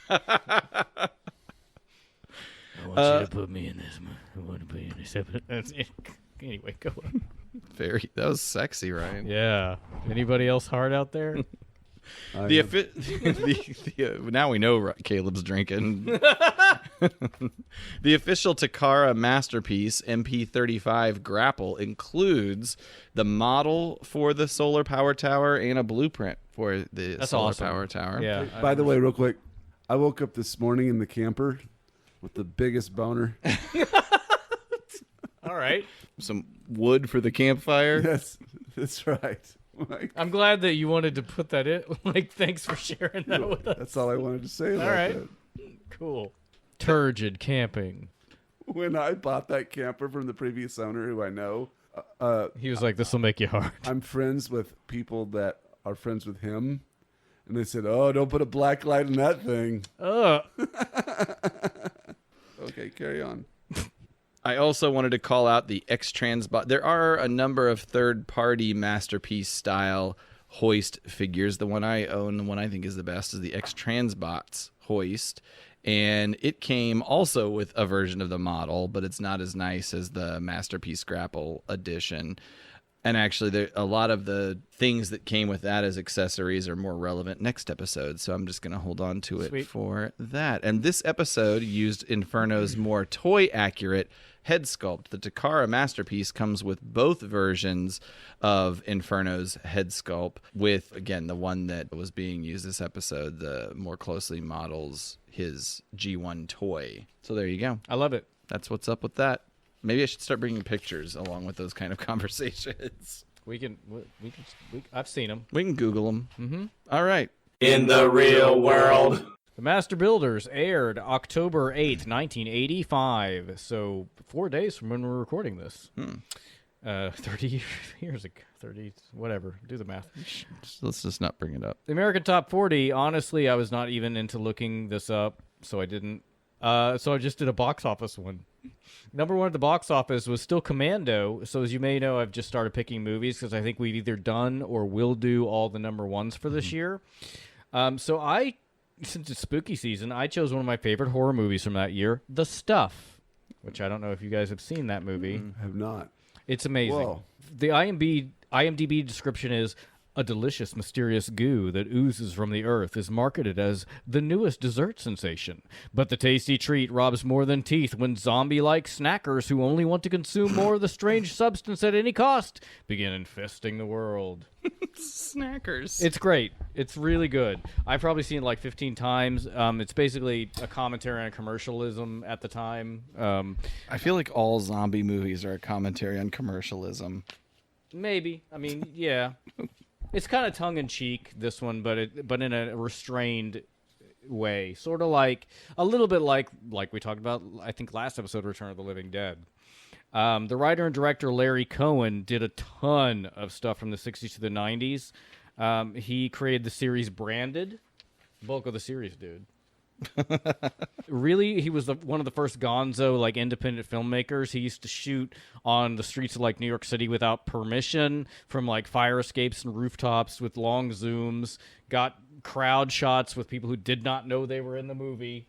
I want you to put me in this. I want to put you in this episode. Anyway, go on. That was sexy, Ryan. Yeah. Anybody else hard out there? Now we know Caleb's drinking. The official Takara Masterpiece MP35 Grapple includes the model for the solar power tower and a blueprint for the solar power tower. Yeah. By the way, real quick, I woke up this morning in the camper with the biggest boner. All right. Some wood for the campfire. Yes, that's right. I'm glad that you wanted to put that in. Thanks for sharing that with us. That's all I wanted to say about All right. that. Cool. Turgid camping. When I bought that camper from the previous owner, who I know, He was like, "This will make you hard." I'm friends with people that are friends with him, and they said, "Oh, don't put a black light in that thing." Okay, carry on. I also wanted to call out the X-Transbot. There are a number of third-party Masterpiece style Hoist figures. The one I own, the one I think is the best, is the X-Transbots Hoist. And it came also with a version of the model, but it's not as nice as the Masterpiece Grapple edition. And actually, a lot of the things that came with that as accessories are more relevant next episode. So I'm just going to hold on to it for that. And this episode used Inferno's more toy-accurate head sculpt. The Takara Masterpiece comes with both versions of Inferno's head sculpt, with, again, the one that was being used this episode, the more closely models his G1 toy. So there you go. I love it. That's what's up with that. Maybe I should start bringing pictures along with those kind of conversations. I've seen them. We can Google them. Mm-hmm. All right. In the real world. The Master Builders aired October 8th, 1985. So 4 days from when we're recording this. 30 years ago. 30, whatever. Do the math. Let's just not bring it up. The American Top 40, honestly, I was not even into looking this up, so I didn't. So I just did a box office one. Number one at the box office was still Commando. So as you may know, I've just started picking movies because I think we've either done or will do all the number ones for this year. So since it's spooky season, I chose one of my favorite horror movies from that year, The Stuff, which I don't know if you guys have seen that movie. Have not. It's amazing. Whoa. The IMDb description is A delicious, mysterious goo that oozes from the earth is marketed as the newest dessert sensation. But the tasty treat robs more than teeth when zombie-like snackers who only want to consume more of the strange substance at any cost begin infesting the world. Snackers. It's great. It's really good. I've probably seen it like 15 times. It's basically a commentary on commercialism at the time. I feel like all zombie movies are a commentary on commercialism. Maybe. I mean, yeah. It's kind of tongue-in-cheek, this one, but in a restrained way. Sort of like, a little bit like we talked about, I think, last episode, Return of the Living Dead. The writer and director Larry Cohen did a ton of stuff from the 60s to the 90s. He created the series Branded. Bulk of the series, dude. Really, he was one of the first gonzo, like, independent filmmakers. He used to shoot on the streets of, like, New York City without permission from, like, fire escapes and rooftops with long zooms. Got crowd shots with people who did not know they were in the movie.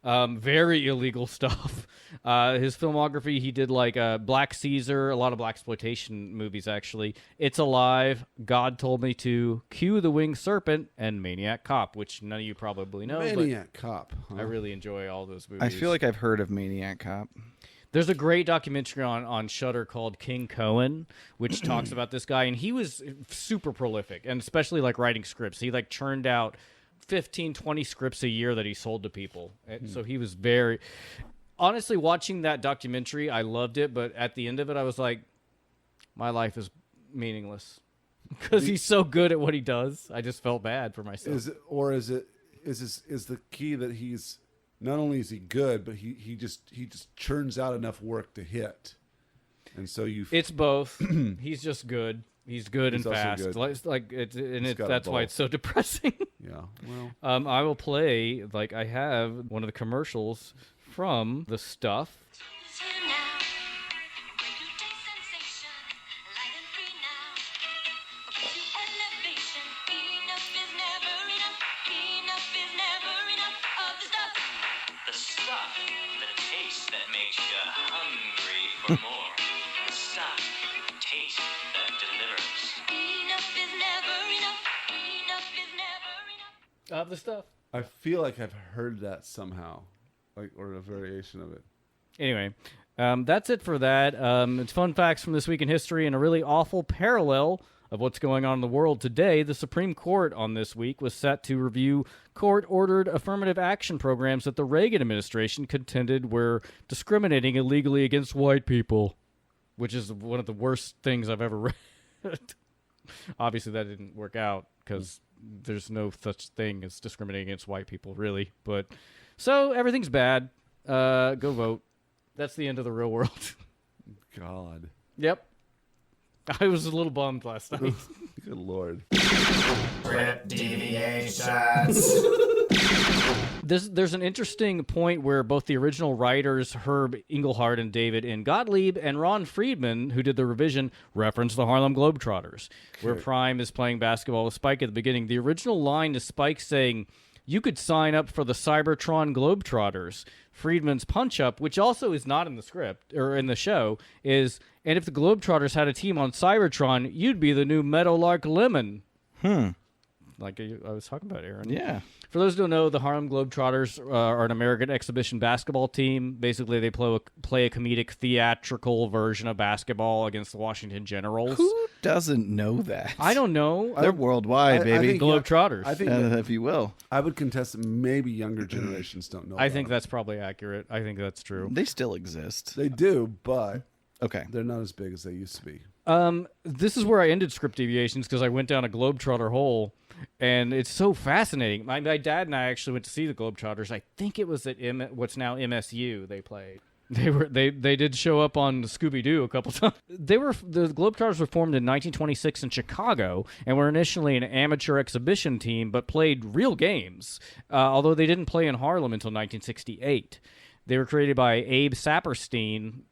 Very illegal stuff. His filmography, he did like Black Caesar, a lot of blaxploitation movies actually. It's Alive, God Told Me To, Q the Winged Serpent, and Maniac Cop, which none of you probably know. Maniac Cop. Huh? I really enjoy all those movies. I feel like I've heard of Maniac Cop. There's a great documentary on Shudder called King Cohen, which talks about this guy, and he was super prolific, and especially like writing scripts. He like churned out 15, 20 scripts a year that he sold to people. And so he was very... Honestly, watching that documentary, I loved it, but at the end of it, I was like, my life is meaningless. Because he's so good at what he does. I just felt bad for myself. Is the key that he's... Not only is he good, but he just churns out enough work to hit. And so It's both. He's just good. He's good and fast. Good. That's why it's so depressing. Yeah. Well, I will play, like I have, one of the commercials from The Stuff. The stuff that tastes that makes you hungry for more. The stuff, taste that delivers. Enough is never enough. Enough is never enough. The Stuff. I feel like I've heard that somehow, or a variation of it. Anyway, that's it for that. It's fun facts from this week in history and a really awful parallel of what's going on in the world today. The Supreme Court on this week was set to review court-ordered affirmative action programs that the Reagan administration contended were discriminating illegally against white people, which is one of the worst things I've ever read. Obviously, that didn't work out because there's no such thing as discriminating against white people, really. But so everything's bad. Go vote. That's the end of the real world. God. Yep. I was a little bummed last night. Good Lord. Rip deviations. There's an interesting point where both the original writers, Herb Engelhardt and David N. Gottlieb, and Ron Friedman, who did the revision, reference the Harlem Globetrotters, where Prime is playing basketball with Spike at the beginning. The original line is Spike saying, "You could sign up for the Cybertron Globetrotters." Friedman's punch-up, which also is not in the script, or in the show, is, "And if the Globetrotters had a team on Cybertron, you'd be the new Meadowlark Lemon." Like I was talking about, Aaron. Yeah. For those who don't know, the Harlem Globetrotters are an American exhibition basketball team. Basically, they play a comedic, theatrical version of basketball against the Washington Generals. Who doesn't know that? I don't know. They're worldwide, baby. think- Globetrotters. I think If you will. I would contest that maybe younger generations don't know. I about think them. that's probably accurate. I think that's true. They still exist. They do, but Okay. they're not as big as they used to be. This is where I ended Script Deviations because I went down a Globetrotter hole, and it's so fascinating. My dad and I actually went to see the Globetrotters. I think it was at what's now MSU. They played. They did show up on Scooby-Doo a couple times. The Globetrotters were formed in 1926 in Chicago and were initially an amateur exhibition team, but played real games. Although they didn't play in Harlem until 1968. They were created by Abe Saperstein.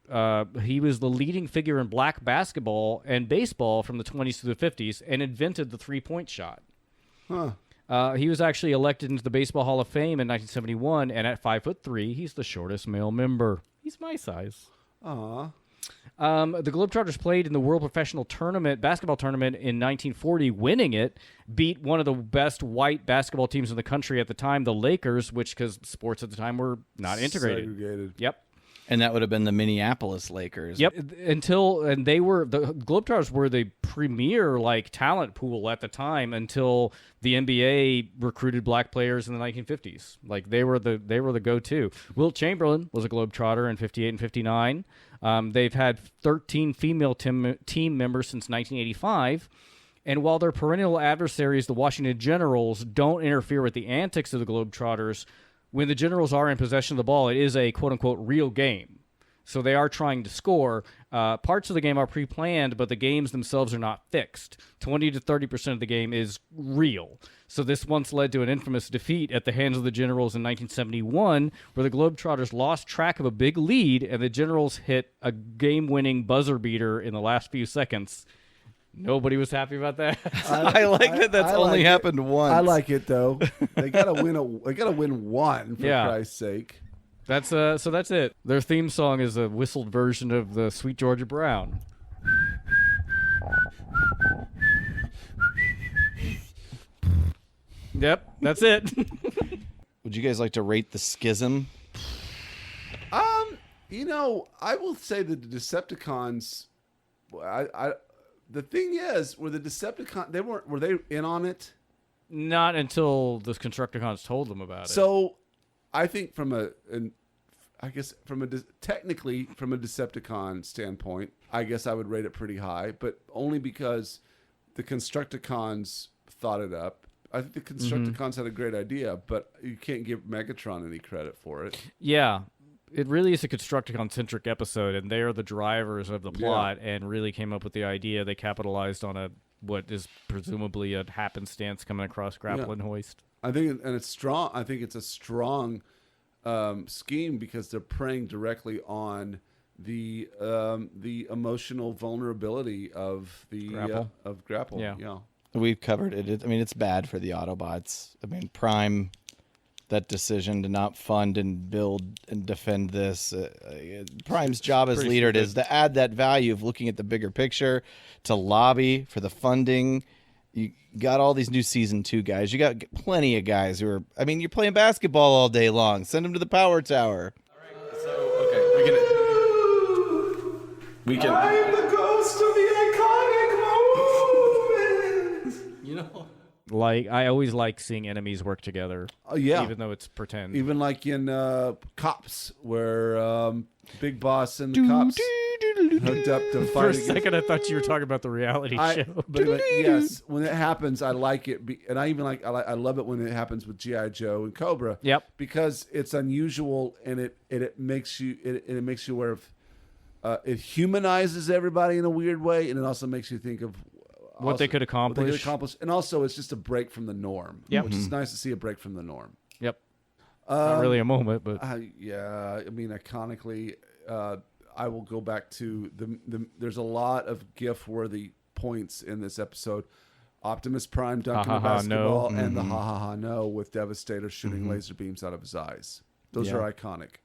He was the leading figure in black basketball and baseball from the 20s to the 50s and invented the three-point shot. Huh. He was actually elected into the Baseball Hall of Fame in 1971, and at 5'3", he's the shortest male member. He's my size. Aw. The Globetrotters played in the World Professional Basketball Tournament in 1940, winning it, beat one of the best white basketball teams in the country at the time, the Lakers, which, because sports at the time were not integrated. Segregated. Yep. And that would have been the Minneapolis Lakers. Yep. The Globetrotters were the premier talent pool at the time until the NBA recruited black players in the 1950s. They were the go-to. Wilt Chamberlain was a Globetrotter in 58 and 59. They've had 13 female team members since 1985. And while their perennial adversaries, the Washington Generals, don't interfere with the antics of the Globetrotters, when the Generals are in possession of the ball, it is a quote-unquote real game. So they are trying to score. Parts of the game are pre-planned, but the games themselves are not fixed. 20 to 30% of the game is real. So this once led to an infamous defeat at the hands of the Generals in 1971, where the Globetrotters lost track of a big lead, and the Generals hit a game-winning buzzer beater in the last few seconds. Nobody was happy about that. I like that. That's only happened once. I like it though. They gotta win. They gotta win one for Christ's sake. That's so that's it. Their theme song is a whistled version of the Sweet Georgia Brown. Yep, that's it. Would you guys like to rate the schism? I will say that the Decepticons. The thing is, were the Decepticons? Were they in on it? Not until the Constructicons told them about it. So, I think technically from a Decepticon standpoint, I guess I would rate it pretty high, but only because the Constructicons thought it up. I think the Constructicons had a great idea, but you can't give Megatron any credit for it. Yeah. It really is a Constructicon-centric episode, and they are the drivers of the plot and really came up with the idea. They capitalized on what is presumably a happenstance coming across Grapple and Hoist. I think it's strong. I think it's a strong scheme because they're preying directly on the emotional vulnerability of Grapple. Yeah. We've covered it. I mean, it's bad for the Autobots. I mean, Prime, that decision to not fund and build and defend this. Prime's job as leader is to add that value of looking at the bigger picture, to lobby for the funding. You got all these new Season 2 guys. You got plenty of guys who are, you're playing basketball all day long. Send them to the Power Tower. All right, so, okay, we can... I'm the ghost of the iconic moment! I always like seeing enemies work together. Even though it's pretend. Even like in Cops, where Big Boss and the cops hooked up to fight. For a second, I thought you were talking about the reality show. But yes, when it happens, I like it, and I love it when it happens with G.I. Joe and Cobra. Yep. Because it's unusual, and it makes you aware of. It humanizes everybody in a weird way, and it also makes you think of what they could accomplish. And also, it's just a break from the norm. Yep. Which is nice to see a break from the norm. Yep. Not really a moment, but iconically, I will go back to there's a lot of GIF-worthy points in this episode. Optimus Prime dunking the basketball and the ha ha ha no with Devastator shooting laser beams out of his eyes. Those are iconic.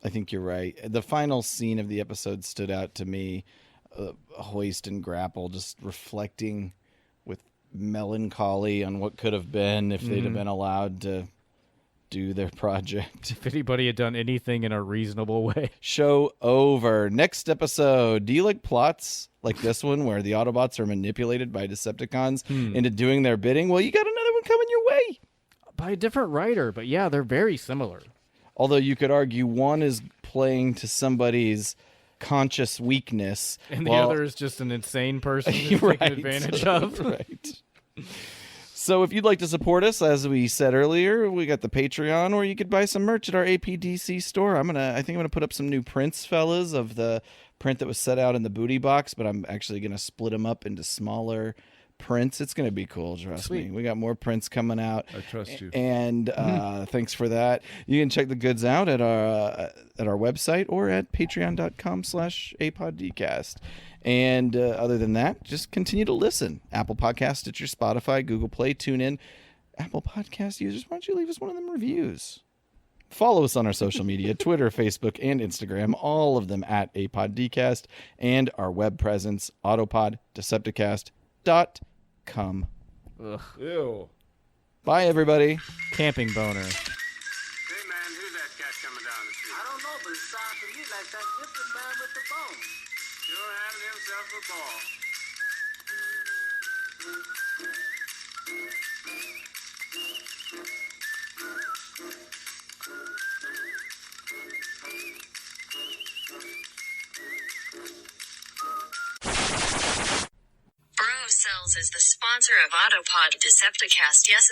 I think you're right. The final scene of the episode stood out to me. Hoist and Grapple just reflecting with melancholy on what could have been if they'd have been allowed to do their project. If anybody had done anything in a reasonable way. Show over. Next episode. Do you like plots like this one where the Autobots are manipulated by Decepticons into doing their bidding? Well, you got another one coming your way. By a different writer, but yeah, they're very similar. Although you could argue one is playing to somebody's conscious weakness, and the other is just an insane person who's taken advantage of. Right. So if you'd like to support us, as we said earlier, we got the Patreon, or you could buy some merch at our APDC store. I think I'm gonna put up some new prints, fellas, of the print that was set out in the booty box, but I'm actually gonna split them up into smaller prints. It's gonna be cool, trust me. We got more prints coming out. I trust you. And thanks for that. You can check the goods out at our website or at patreon.com/APodDcast. And other than that, just continue to listen. Apple Podcast, Stitcher, Spotify, Google Play, TuneIn. Apple Podcast users, why don't you leave us one of them reviews? Follow us on our social media, Twitter, Facebook, and Instagram, all of them at APodDcast, and our web presence, autopoddecepticast.com. Ugh. Ew. Bye, everybody. Camping boner. Hey, man, who's that cat coming down the street? I don't know, but it sounds to me like that gifted man with the bone. Sure having himself a ball. Cells is the sponsor of Autopod Decepticast. Yes.